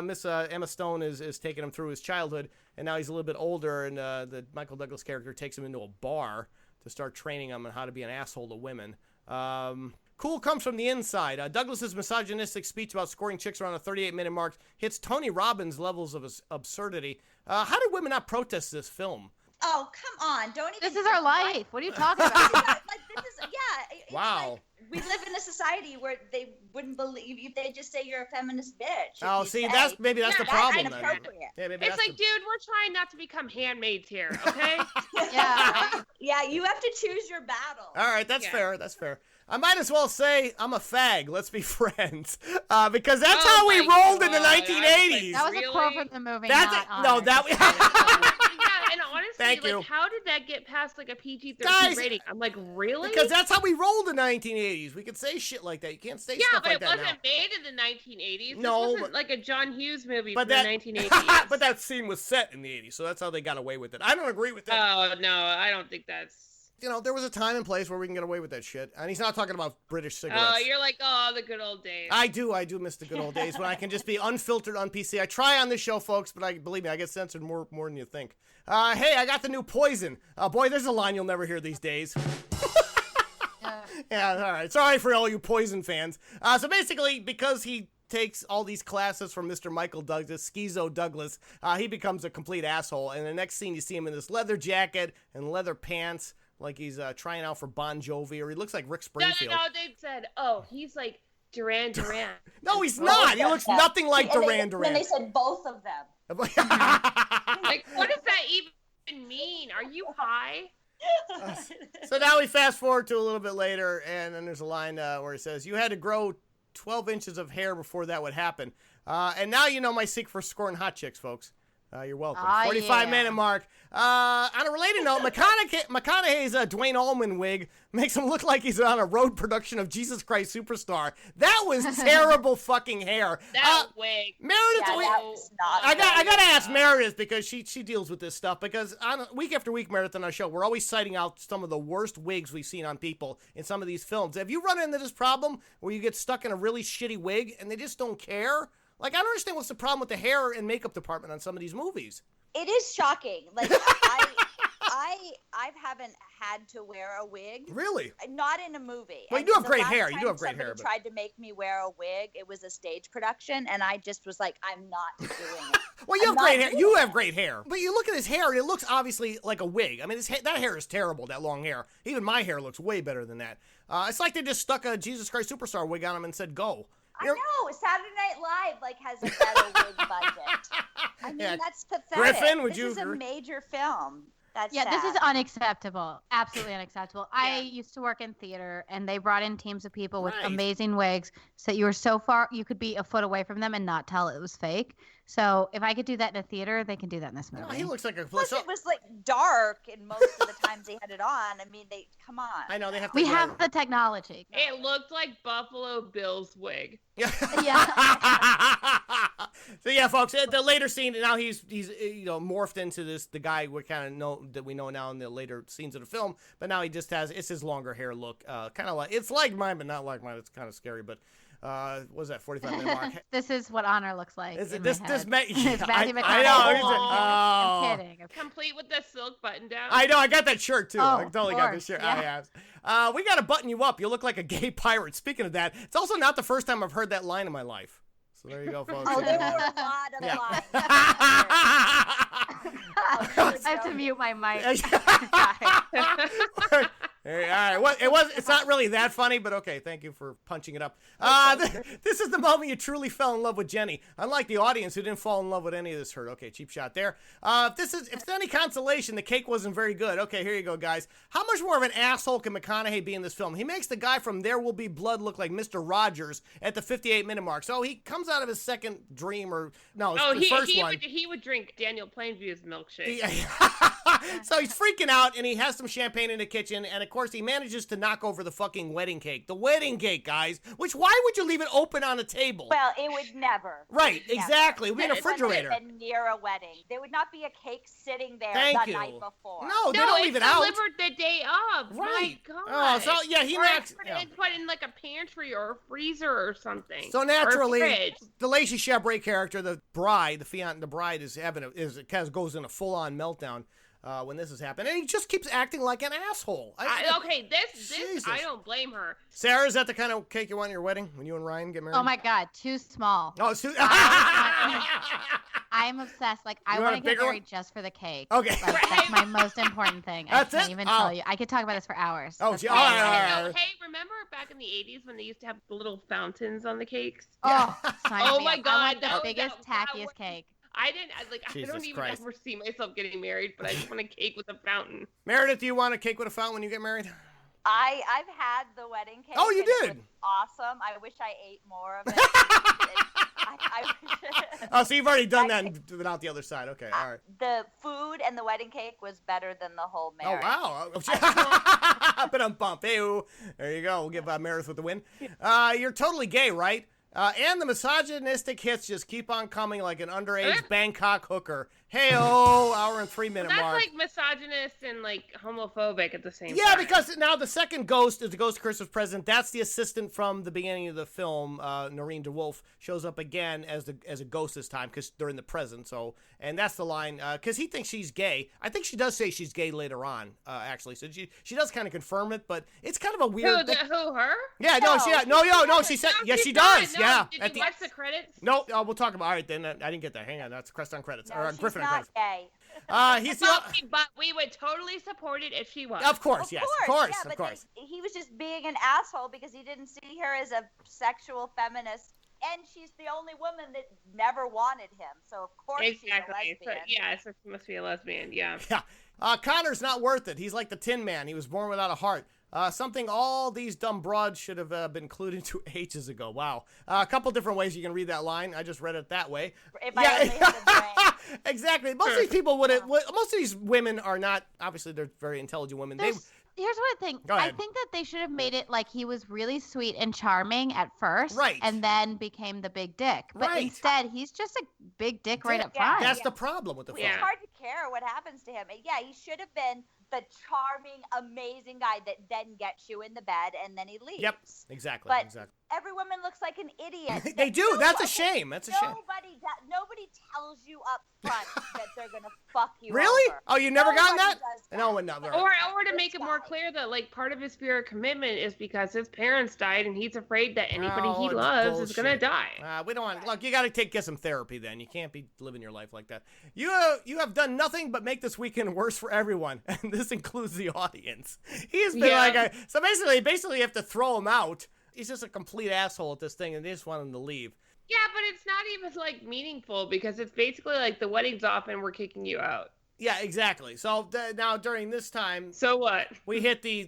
A: Miss Emma Stone is taking him through his childhood, and now he's a little bit older, and the Michael Douglas character takes him into a bar to start training him on how to be an asshole to women. Cool comes from the inside. Douglas's misogynistic speech about scoring chicks around the 38-minute mark hits Tony Robbins' levels of absurdity. How did women not protest this film?
C: Oh, come on. Don't even.
D: This is our life. What are you talking about?
C: it's
A: Wow.
C: like, we live in a society where they wouldn't believe you if they just say you're a feminist bitch.
A: Oh, see, that's the
B: Yeah,
A: problem
C: that's
A: then.
C: inappropriate.
A: Yeah, maybe
B: It's
A: that's
B: like, dude, we're trying not to become handmaids here, okay?
D: Yeah.
C: Yeah, you have to choose your battle.
A: All right, that's
B: Yeah.
A: fair. That's fair. I might as well say I'm a fag. Let's be friends, because that's
B: Oh
A: how we
B: my
A: rolled in the
B: God, I was
A: 1980s.
D: That was a quote
B: Really?
D: from the movie.
A: That's
D: not
A: it. No,
D: Honor.
A: that.
B: Yeah, and honestly,
A: Thank you.
B: like, how did that get past like a PG-13
A: Guys,
B: rating? I'm like, really?
A: Because that's how we rolled in the 1980s. We could say shit like that. You can't say
B: yeah,
A: stuff
B: but
A: like
B: it
A: that
B: wasn't
A: now.
B: made in the 1980s.
A: No,
B: This wasn't
A: but-
B: like a John Hughes movie
A: But
B: from
A: that,
B: the 1980s.
A: but that scene was set in the 80s, so that's how they got away with it. I don't agree with that.
B: Oh no, I don't think that's.
A: You know, there was a time and place where we can get away with that shit. And he's not talking about British cigarettes.
B: Oh, you're like, oh, the good old days.
A: I do miss the good old days when I can just be unfiltered on PC. I try on this show, folks, but believe me, I get censored more than you think. Hey, I got the new Poison. Boy, there's a line you'll never hear these days. Yeah, all right. Sorry for all you Poison fans. So basically, because he takes all these classes from Mr. Michael Douglas, Schizo Douglas, he becomes a complete asshole. And the next scene, you see him in this leather jacket and leather pants, like he's trying out for Bon Jovi, or he looks like Rick Springfield.
B: No, they said, oh, he's like Duran Duran.
A: No, he's not. He looks nothing like
C: And
A: Duran Duran.
C: Then they said both of them.
B: Like, what does that even mean? Are you high?
A: So now we fast forward to a little bit later, and then there's a line where it says, "You had to grow 12 inches of hair before that would happen." And now you know my secret for scoring hot chicks, folks. You're welcome.
D: Oh,
A: 45-minute mark. On a related note, McConaughey's Dwayne Allman wig makes him look like he's on a road production of Jesus Christ Superstar. That was terrible fucking hair.
B: That wig.
A: Meredith,
C: Yeah, that was not
A: I
C: good.
A: gotta ask Meredith, because she deals with this stuff, because week after week, Meredith, on our show, we're always citing out some of the worst wigs we've seen on people in some of these films. Have you run into this problem where you get stuck in a really shitty wig and they just don't care? Like, I don't understand what's the problem with the hair and makeup department on some of these movies.
C: It is shocking. Like I haven't had to wear a wig.
A: Really?
C: Not in a movie.
A: Well, you
C: And
A: do have
C: the
A: great
C: last
A: hair. You do
C: time
A: have great hair,
C: somebody
A: but-
C: tried to make me wear a wig. It was a stage production, and I just was like, I'm not doing it.
A: Well, you
C: I'm
A: have great
C: not
A: hair.
C: doing
A: You
C: it.
A: have great hair. But you look at his hair, and it looks obviously like a wig. I mean, that hair is terrible, that long hair. Even my hair looks way better than that. It's like they just stuck a Jesus Christ Superstar wig on him and said, go.
C: I know. Saturday Night Live has a better wig budget. I mean,
A: Yeah.
C: that's pathetic.
A: Griffin, would
C: this
A: you
C: is a
A: agree?
C: major film. That's
D: Yeah, this
C: sad.
D: is unacceptable. Absolutely unacceptable. I used to work in theater, and they brought in teams of people with
A: Right.
D: amazing wigs, so you were so far, you could be a foot away from them and not tell it was fake. So if I could do that in a theater, they can do that in this movie.
A: No, he looks like a...
C: Plus, it was dark, and most of the times they had it on. I mean, come on.
A: I know, they have to...
D: We have the technology.
B: It looked like Buffalo Bill's wig.
A: Yeah.
D: Yeah.
A: So yeah, folks, at the later scene, now he's morphed into the guy we know now in the later scenes of the film, but now he just has, it's his longer hair look, kind of like, it's like mine, but not like mine. It's kind of scary, but what was that, 45-minute mark?
D: This is what honor looks like.
A: Is it
D: in
A: this
D: my head.
A: yeah,
D: It's Matthew
A: I
D: McConaughey.
A: know.
D: I'm kidding.
B: Complete with the silk button down.
A: I know, I got that shirt too.
D: Oh,
A: I totally
D: of
A: got this
D: course,
A: shirt.
D: yeah.
A: We got to button you up. You look like a gay pirate. Speaking of that, it's also not the first time I've heard that line in my life. So there you go, folks.
C: Oh, there were a lot of
A: Yeah.
C: lines.
D: I have to mute my mic.
A: All right. It's not really that funny, but okay. Thank you for punching it up. This is the moment you truly fell in love with Jenny. Unlike the audience who didn't fall in love with any of this hurt. Okay, cheap shot there. If it's any consolation, the cake wasn't very good. Okay, here you go, guys. How much more of an asshole can McConaughey be in this film? He makes the guy from There Will Be Blood look like Mr. Rogers at the 58-minute mark. So he comes out of his second dream, or no, his first one.
B: He would drink Daniel Plainview's milkshake.
A: So he's freaking out, and he has some champagne in the kitchen, and of course he manages to knock over the fucking wedding cake. The wedding cake, guys. Which, why would you leave it open on a table?
C: Well, it would never.
A: Right,
C: Never.
A: exactly. It would be in a
C: It wouldn't have
A: refrigerator.
C: been near a wedding. There would not be a cake sitting there
A: Thank
C: the
A: you.
C: night before.
A: No, they don't leave it out.
B: delivered the day of.
A: Right.
B: My God.
A: Oh, so yeah, he
B: Or
A: knocks.
B: it's put in like a pantry or a freezer or something.
A: So
B: Or a
A: naturally,
B: fridge.
A: the Lacey Chabray character, the bride, the bride is goes in a full-on meltdown when this is happening, and he just keeps acting like an asshole.
B: This
A: Jesus.
B: I don't blame her.
A: Sarah, is that the kind of cake you want at your wedding when you and Ryan get married?
D: Oh my God, too small.
A: Oh, it's too.
D: I'm obsessed. Like, I
A: You
D: want
A: want
D: to
A: a
D: get
A: bigger
D: married just for the cake.
A: Okay.
D: Like, that's my most important thing.
A: That's
D: I can't
A: it?
D: even
A: Oh.
D: tell you. I could talk about this for hours.
A: Oh,
D: That's
A: gee,
D: my
A: all
D: favorite.
A: right, all right.
B: Hey, remember back in the 80s when they used to have the little fountains on the cakes?
D: Oh, sign
B: Oh
D: me
B: my
D: up.
B: God,
D: I want the
B: that-
D: biggest,
B: that
D: tackiest
B: was-
D: cake.
B: I
A: Jesus
B: don't even
A: Christ.
B: ever see myself getting married, but I just want a cake with a fountain.
A: Meredith, do you want a cake with a fountain when you get married?
C: I've had the wedding cake.
A: Oh, you
C: and it
A: did?
C: was awesome. I wish I ate more of it.
A: Oh, so you've already done that without the other side. Okay, all right.
C: The food and the wedding cake was better than the whole
A: Oh,
C: marriage.
A: wow. But I'm bump. Hey, there you go. We'll give Meredith with the win. You're totally gay, right? And the misogynistic hits just keep on coming like an underage Bangkok hooker. Hey-oh, hour and 3 minute
B: That's
A: mark.
B: like misogynist and like homophobic at the same time.
A: Yeah, because now the second ghost is the ghost of Christmas Present. That's the assistant from the beginning of the film. Noreen DeWolf shows up again as a ghost this time because they're in the present. So, and that's the line because he thinks she's gay. I think she does say she's gay later on, actually. So she does kind of confirm it, but it's kind of a weird.
B: Who her?
A: Yeah, she said yes, she
B: not.
A: does.
B: No,
A: Yeah,
B: Did you watch the credits?
A: No, we'll talk about. All right, then I didn't get that. Hang on, that's crest on credits
C: No,
A: or
C: she's
A: Griffin on
C: not
A: credits.
C: gay.
A: He's
B: But we would totally support it if she was.
A: of course, yes, of course,
C: yeah,
A: of
C: but
A: course.
C: He was just being an asshole because he didn't see her as a sexual feminist, and she's the only woman that never wanted him. So of course
B: Exactly.
C: she's a lesbian.
B: So she must be a lesbian. Yeah.
A: Yeah. Connor's not worth it. He's like the Tin Man. He was born without a heart. Something all these dumb broads should have been clued into ages ago. Wow. A couple different ways you can read that line. I just read it that way.
C: If I only had a brain.
A: Exactly. Most of these people most of these women are not, obviously they're very intelligent women.
D: Here's what I think.
A: Go ahead.
D: I think that they should have made it like he was really sweet and charming at first,
A: Right.
D: and then became the big dick. But
A: Right.
D: instead, he's just a big dick right up front.
A: That's the problem with the film.
C: It's hard to care what happens to him. And yeah, he should have been the charming, amazing guy that then gets you in the bed and then he leaves.
A: Yep. Exactly.
C: But
A: exactly.
C: every woman looks like an idiot.
A: They do. That's a shame. That's a shame.
C: Nobody tells you up front that they're gonna fuck you
A: Really?
C: over.
A: Oh, you never gotten
C: Nobody
A: that?
C: does that.
A: No, never.
B: Or to make it more clear that like part of his fear of commitment is because his parents died and he's afraid that anybody he
A: it's
B: loves is gonna
A: bullshit.
B: die.
A: We don't want. Look, you got to get some therapy. Then you can't be living your life like that. You have done nothing but make this weekend worse for everyone, and this includes the audience. He's been so basically you have to throw him out. He's just a complete asshole at this thing, and they just want him to leave.
B: Yeah, but it's not even like meaningful because it's basically like the wedding's off and we're kicking you out.
A: Yeah, exactly. So now during this time,
B: So what?
A: we hit the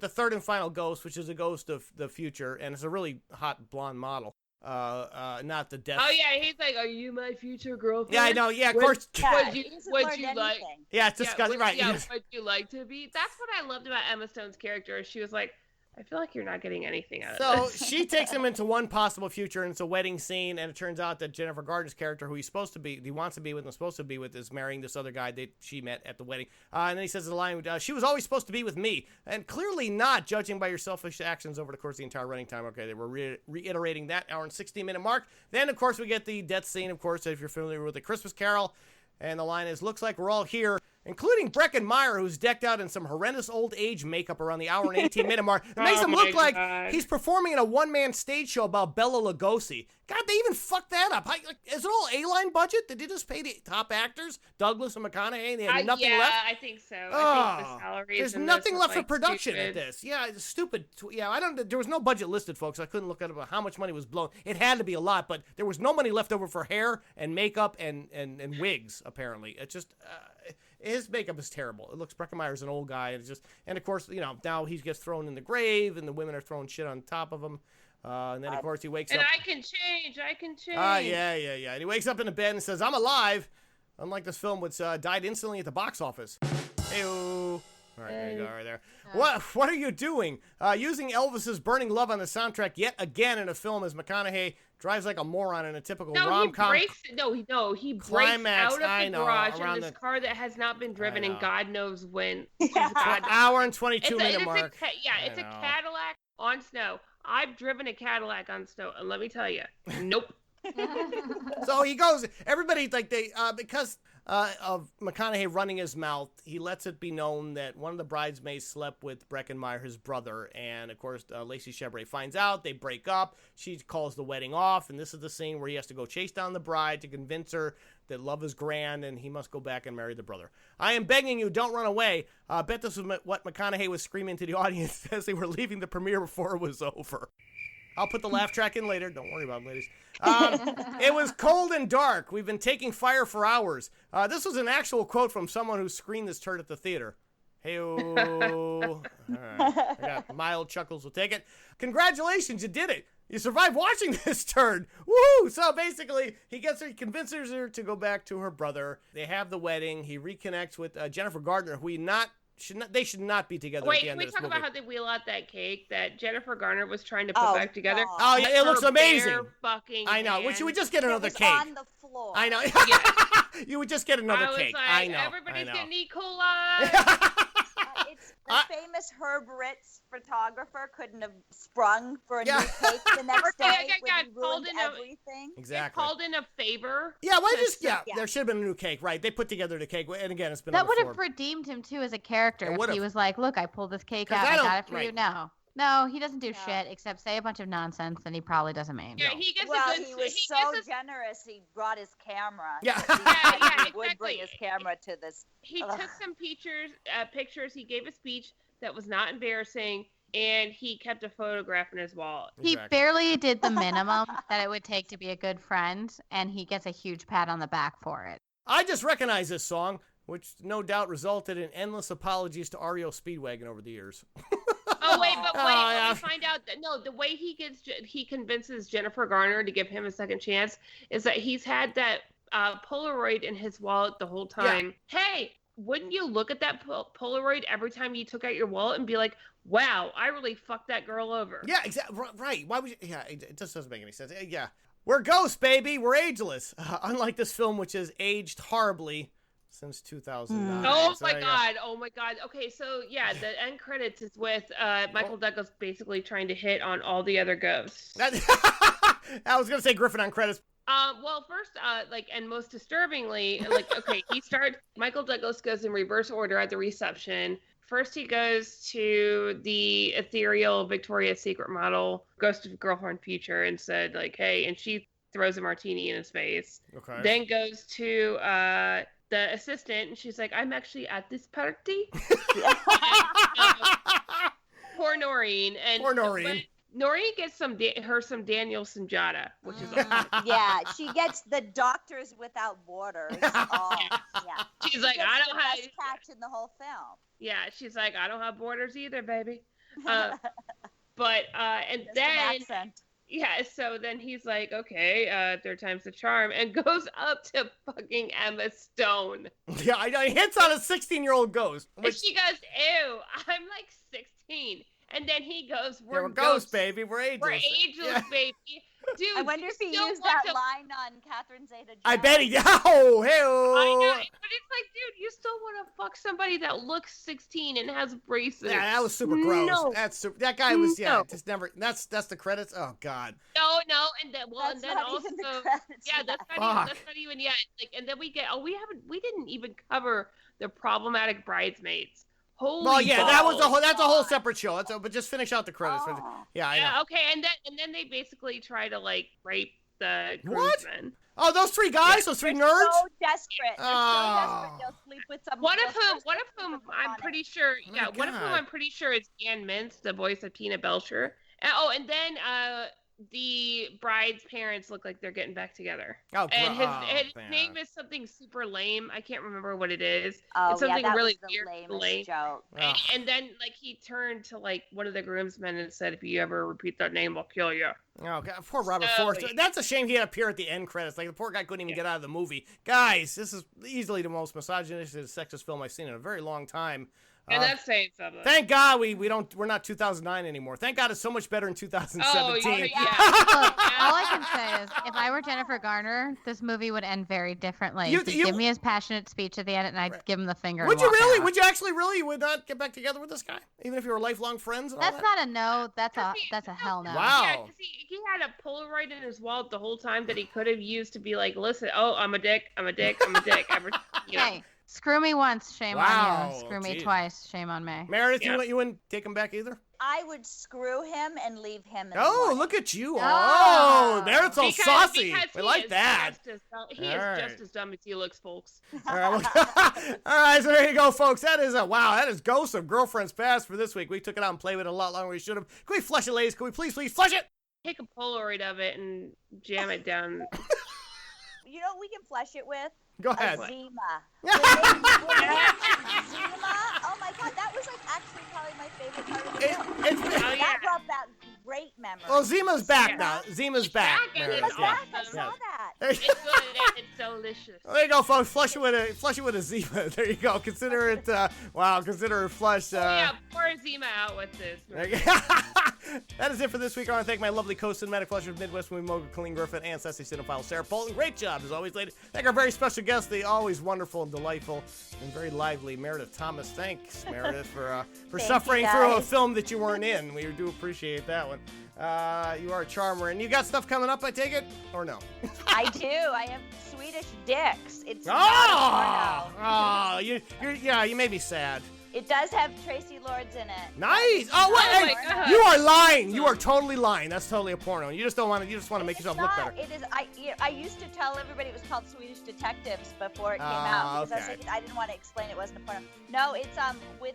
A: third and final ghost, which is a ghost of the future, and it's a really hot blonde model. Not the death.
B: Oh yeah, he's like, "Are you my future girlfriend?"
A: Yeah, I know. Yeah, of course.
C: Yeah,
B: Would you-
C: he doesn't
B: would
C: learn
B: you
C: anything.
B: like-
A: Yeah, it's disgusting. Right.
B: Yeah, would you like to be? That's what I loved about Emma Stone's character. She was like, I feel like you're not getting anything out of
A: So
B: this.
A: she takes him into one possible future, and it's a wedding scene, and it turns out that Jennifer Garner's character, who he wants to be with and supposed to be with, is marrying this other guy that she met at the wedding. And then he says the line, she was always supposed to be with me, and clearly not, judging by your selfish actions over the course of the entire running time. Okay, they were reiterating that hour and 60-minute mark. Then, of course, we get the death scene, of course, if you're familiar with A Christmas Carol, and the line is, looks like we're all here, including Breckin Meyer, who's decked out in some horrendous old age makeup around the hour and 18-minute mark. It makes him look like he's performing in a one-man stage show about Bela Lugosi. God, they even fucked that up. Is it all A-line budget? Did they just pay the top actors, Douglas and McConaughey, and they had nothing left?
B: Yeah, I think so. I think the salaries.
A: There's
B: in
A: nothing
B: this
A: left
B: are,
A: for production
B: stupid.
A: at this. Yeah, it's stupid. Yeah, there was no budget listed, folks. I couldn't look at how much money was blown. It had to be a lot, but there was no money left over for hair and makeup and wigs, apparently. It's just... his makeup is terrible. It looks Breckin Meyer's an old guy, and of course, now he gets thrown in the grave, and the women are throwing shit on top of him. And then of course he wakes up.
B: And I can change.
A: Yeah. And he wakes up in the bed and says, "I'm alive." Unlike this film, which died instantly at the box office. Hey-o. All right, there you go, right there. What are you doing? Using Elvis's "Burning Love" on the soundtrack yet again in a film as McConaughey drives like a moron in a typical rom-com.
B: He breaks
A: climax,
B: out of the garage
A: around
B: in this car that has not been driven in God knows when.
A: Hour and 22-minute mark.
B: It's a Cadillac on snow. I've driven a Cadillac on snow, and let me tell you, nope.
A: So he goes. Everybody because of McConaughey running his mouth, he lets it be known that one of the bridesmaids slept with Breckin Meyer, his brother. And, of course, Lacey Chabert finds out. They break up. She calls the wedding off. And this is the scene where he has to go chase down the bride to convince her that love is grand and he must go back and marry the brother. I am begging you, don't run away. I bet this was what McConaughey was screaming to the audience as they were leaving the premiere before it was over. I'll put the laugh track in later. Don't worry about it, ladies. It was cold and dark. We've been taking fire for hours. This was an actual quote from someone who screened this turd at the theater. Hey-oh. All right. I got mild chuckles. We'll take it. Congratulations, you did it. You survived watching this turd. Woo! So basically, he convinces her to go back to her brother. They have the wedding. He reconnects with Jennifer Garner, who they should not be together.
B: Wait,
A: at the
B: can
A: end
B: we
A: of this
B: talk
A: movie.
B: about how they wheel out that cake that Jennifer Garner was trying to put back together?
C: God.
A: Oh, yeah, it looks
B: Her
A: amazing.
B: bare fucking
A: I know.
B: hands.
A: We would just get
C: It
A: another
C: was
A: cake.
C: on the floor.
A: I know.
B: Yeah.
A: You would just get another
B: I was
A: cake.
B: like,
A: I know.
B: everybody's
A: I know.
B: getting E. coli.
C: It's the famous Herb Ritz photographer couldn't have sprung for a
A: Yeah.
C: new cake the next
B: Okay,
C: day
B: I
C: when
B: got
C: he
B: called
C: ruined
B: in a-
C: everything.
A: Exactly.
B: Called in a favor.
A: Yeah, why
B: Just-
A: yeah,
C: yeah.
A: there should have been a new cake, right? They put together the cake, and again, it's been
D: That
A: on the
D: would
A: floor.
D: have redeemed him too as a character.
A: It
D: If
A: would've.
D: he was like, "Look, I pulled this cake
A: 'Cause
D: out.
A: I
D: I
A: don't-
D: got it for you."
A: right.
D: No, he doesn't do
C: No.
D: shit except say a bunch of nonsense, and he probably doesn't mean.
B: Yeah,
A: No.
B: he gets
C: Well,
B: a good.
C: he was
B: he
C: so
B: gets a,
C: generous. He brought his camera.
A: Yeah.
C: He said
B: yeah,
C: he would bring his
B: exactly.
C: camera to this.
B: he
C: Ugh.
B: took some pictures. He gave a speech that was not embarrassing, and he kept a photograph in his wallet.
D: He
A: Exactly.
D: barely did the minimum that it would take to be a good friend, and he gets a huge pat on the back for it.
A: I just recognize this song, which no doubt resulted in endless apologies to REO Speedwagon over the years.
B: Oh wait, but
A: Oh, yeah.
B: we find out that the way he convinces Jennifer Garner to give him a second chance is that he's had that Polaroid in his wallet the whole time. Hey, wouldn't you look at that Polaroid every time you took out your wallet and be like, "Wow, I really fucked that girl over"?
A: Yeah, exactly. Right. Why would you? Yeah, it just doesn't make any sense. Yeah. We're ghosts, baby. We're ageless. Unlike this film, which has aged horribly since 2009.
B: Oh
A: So,
B: my
A: yeah.
B: god! Oh my god! Okay, so yeah, the end credits is with Michael Douglas basically trying to hit on all the other ghosts.
A: I was gonna say Griffin on credits.
B: Well, first, and most disturbingly, Michael Douglas goes in reverse order at the reception. First, he goes to the ethereal Victoria's Secret model, ghost of girlfriend future, and said, like, hey, and she throws a martini in his face.
A: Okay.
B: Then goes to the assistant, and she's like, I'm actually at this party. Poor Noreen.
A: Poor Noreen.
B: But Noreen gets some Daniel Sunjata, which is
C: Yeah, she gets the Doctors Without Borders. Oh, yeah.
B: she's like,
C: Gets
B: I
C: the
B: don't have.
C: best catch in the whole film.
B: Yeah, she's like, I don't have borders either, baby. And
C: Just an
B: then
C: accent.
B: yeah, so then he's like, okay, third time's the charm, and goes up to fucking Emma Stone.
A: Yeah, I know. He hits on a 16-year-old ghost.
B: And
A: Which,
B: she goes, ew, I'm like 16. And then he goes,
A: yeah,
B: we're
A: we're ghosts, baby. We're ageless.
B: We're ageless,
A: Yeah.
B: baby. Dude,
C: I wonder if he
B: still
C: used
B: want
C: that
B: to-
C: line on Catherine Zeta-Jones.
A: I bet he. Oh, hey.
B: I know, but it's like, dude, you still want to fuck somebody that looks 16 and has braces.
A: Yeah, that was super gross.
B: No.
A: That guy was
B: No.
A: just never. That's the credits. Oh God.
B: No, and then
C: That's
B: and then
C: not
B: also
C: even the credits.
B: yeah,
C: yet.
B: that's not even yet. Like, and then we didn't even cover the problematic bridesmaids. Holy
A: Well, yeah,
B: balls.
A: that was that's a whole separate show. But just finish out the credits.
C: Oh.
A: Yeah, I know.
B: Yeah, okay, and then they basically try to like rape the
A: What?
B: groomsmen.
A: Oh, those three guys, those 3
C: They're
A: nerds.
C: so desperate. They're
A: Oh.
C: so desperate. They'll sleep with someone.
B: One of
C: they'll
B: whom
C: sleep with
B: I'm
C: on it.
B: pretty sure,
A: Oh my
B: yeah, one of whom
A: God.
B: I'm pretty sure is Ann Mintz, the voice of Tina Belcher. And then the bride's parents look like they're getting back together.
A: Oh,
B: And his
A: man.
B: name is something super lame. I can't remember what it is.
C: Oh,
B: It's something
C: yeah, that
B: really
C: was the
B: weird,
C: lamest
B: lame.
C: joke.
A: Ugh.
B: And then like he turned to like one of the groomsmen and said, "If you ever repeat that name, I'll kill you."
A: Oh, God, poor Robert
B: So-
A: Forster. That's a shame he had to appear at the end credits. Like, the poor guy couldn't even get out of the movie. Guys, this is easily the most misogynistic, sexist film I've seen in a very long time.
B: And that's saying something.
A: Thank God we're not 2009 anymore. Thank God it's so much better in 2017.
B: Oh, yeah.
D: Look, all I can say is, if I were Jennifer Garner, this movie would end very differently. He'd give me his passionate speech at the end, and I'd give him the finger.
A: Would
D: and
A: you
D: walk
A: really?
D: out.
A: Would you actually really? You would not get back together with this guy, even if you were lifelong friends? And all
D: That's
A: that?
D: not a no. That's a hell no.
A: Wow.
B: Yeah, because he had a Polaroid in his wallet the whole time that he could have used to be like, listen, I'm a dick.
D: Hey, screw me once, shame
A: Wow,
D: on you. Screw me
A: geez.
D: twice, shame on me.
A: Meredith,
B: Yeah.
A: you wouldn't take him back either?
C: I would screw him and leave him. In
A: Oh,
C: the
A: look at you.
D: Oh.
A: Oh, Meredith's all
B: Because
A: saucy.
B: he
A: We like
B: is
A: that.
B: He
A: All right.
B: is just as dumb as he looks, folks.
A: All right, all right, so there you go, folks. That is Ghosts of Girlfriends Past for this week. We took it out and played with it a lot longer than we should have. Can we flush it, ladies? Can we please flush it?
B: Take a Polaroid of it and jam it down.
C: You know what we can flush it with?
A: Go ahead.
C: A Zima. Zima. Oh my God, that was like actually probably my favorite part of the film. That brought back great memories.
A: Well, Zima's back
C: Yeah.
A: now. Zima's back.
B: back, and
A: Meredith.
C: Zima's back. I
B: awesome.
C: saw that.
B: It's good and it's delicious.
A: There you go, folks. Flush it with a Zima. There you go. Consider it. Consider it flushed.
B: Pour Zima out with this.
A: There you go. That is it for this week. I want to thank my lovely co-cinematic flushers of Midwest Movie Mogul, Colleen Griffin, and Sassy Cinephile Sarah Bolton. Great job, as always, lady. Thank our very special guest, the always wonderful and delightful and very lively Meredith Thomas. Thanks, Meredith, for suffering through a film that you weren't in. We do appreciate that one. You are a charmer. And you got stuff coming up, I take it? Or no?
C: I do. I have Swedish Dicks. It's not a porno.
A: You made me sad.
C: It does have Tracy Lords in it.
A: Nice. Oh,
B: Oh
A: wait,
B: my
A: hey,
B: God.
A: you are lying. You are totally lying. That's totally a porno. You just don't want to. You just want to make yourself look better.
C: It is. I used to tell everybody it was called Swedish Detectives before it came out because I was
A: okay.
C: thinking I didn't want to explain it wasn't a porno. No, it's with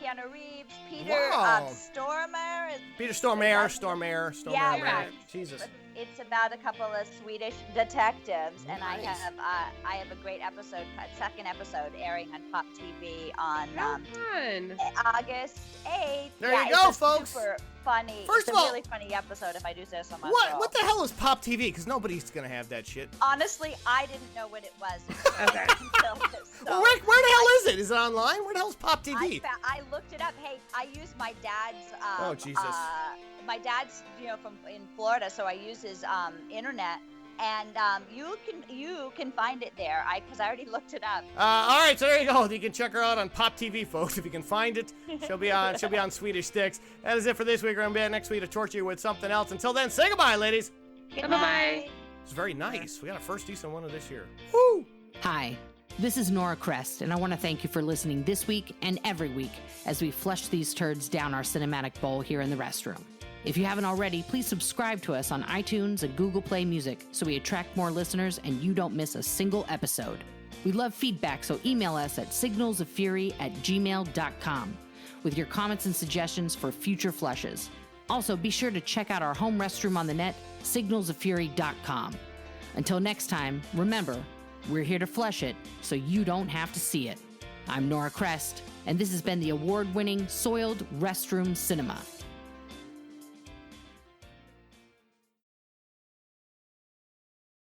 C: Keanu Reeves, Peter
A: Wow.
C: Stormare.
A: Peter Stormare.
C: Yeah,
A: right.
C: right.
A: Jesus.
C: It's about a couple of Swedish detectives, and
A: Nice.
C: I have a great episode, second episode airing on Pop TV on
B: Fun.
C: August 8th.
A: There
C: yeah,
A: you go,
C: it's a
A: folks.
C: Super funny.
A: First
C: it's
A: of all-
C: a really funny episode if I do say so myself.
A: What the hell is Pop TV? Because nobody's gonna have that shit.
C: Honestly, I didn't know what it was
B: Okay.
C: until this. So
A: Well, where the hell is it? Is it online? Where the hell is Pop TV?
C: I looked it up. Hey, I use my dad's.
A: Oh, Jesus.
C: My dad's, from in Florida, so I use his internet, and you can find it there. Because I already looked it up.
A: All right, so there you go. You can check her out on Pop TV, folks. If you can find it, she'll be on Swedish Sticks. That is it for this week. We're gonna be back next week to torture you with something else. Until then, say goodbye, ladies.
C: Good
B: Bye-bye.
C: night.
A: It's very nice. We got our first decent one of this year. Woo!
E: Hi, this is Nora Crest, and I want to thank you for listening this week and every week as we flush these turds down our cinematic bowl here in the restroom. If you haven't already, please subscribe to us on iTunes and Google Play Music so we attract more listeners and you don't miss a single episode. We love feedback, so email us at signalsoffury@gmail.com with your comments and suggestions for future flushes. Also, be sure to check out our home restroom on the net, signalsoffury.com. Until next time, remember, we're here to flush it so you don't have to see it. I'm Nora Crest, and this has been the award-winning Soiled Restroom Cinema.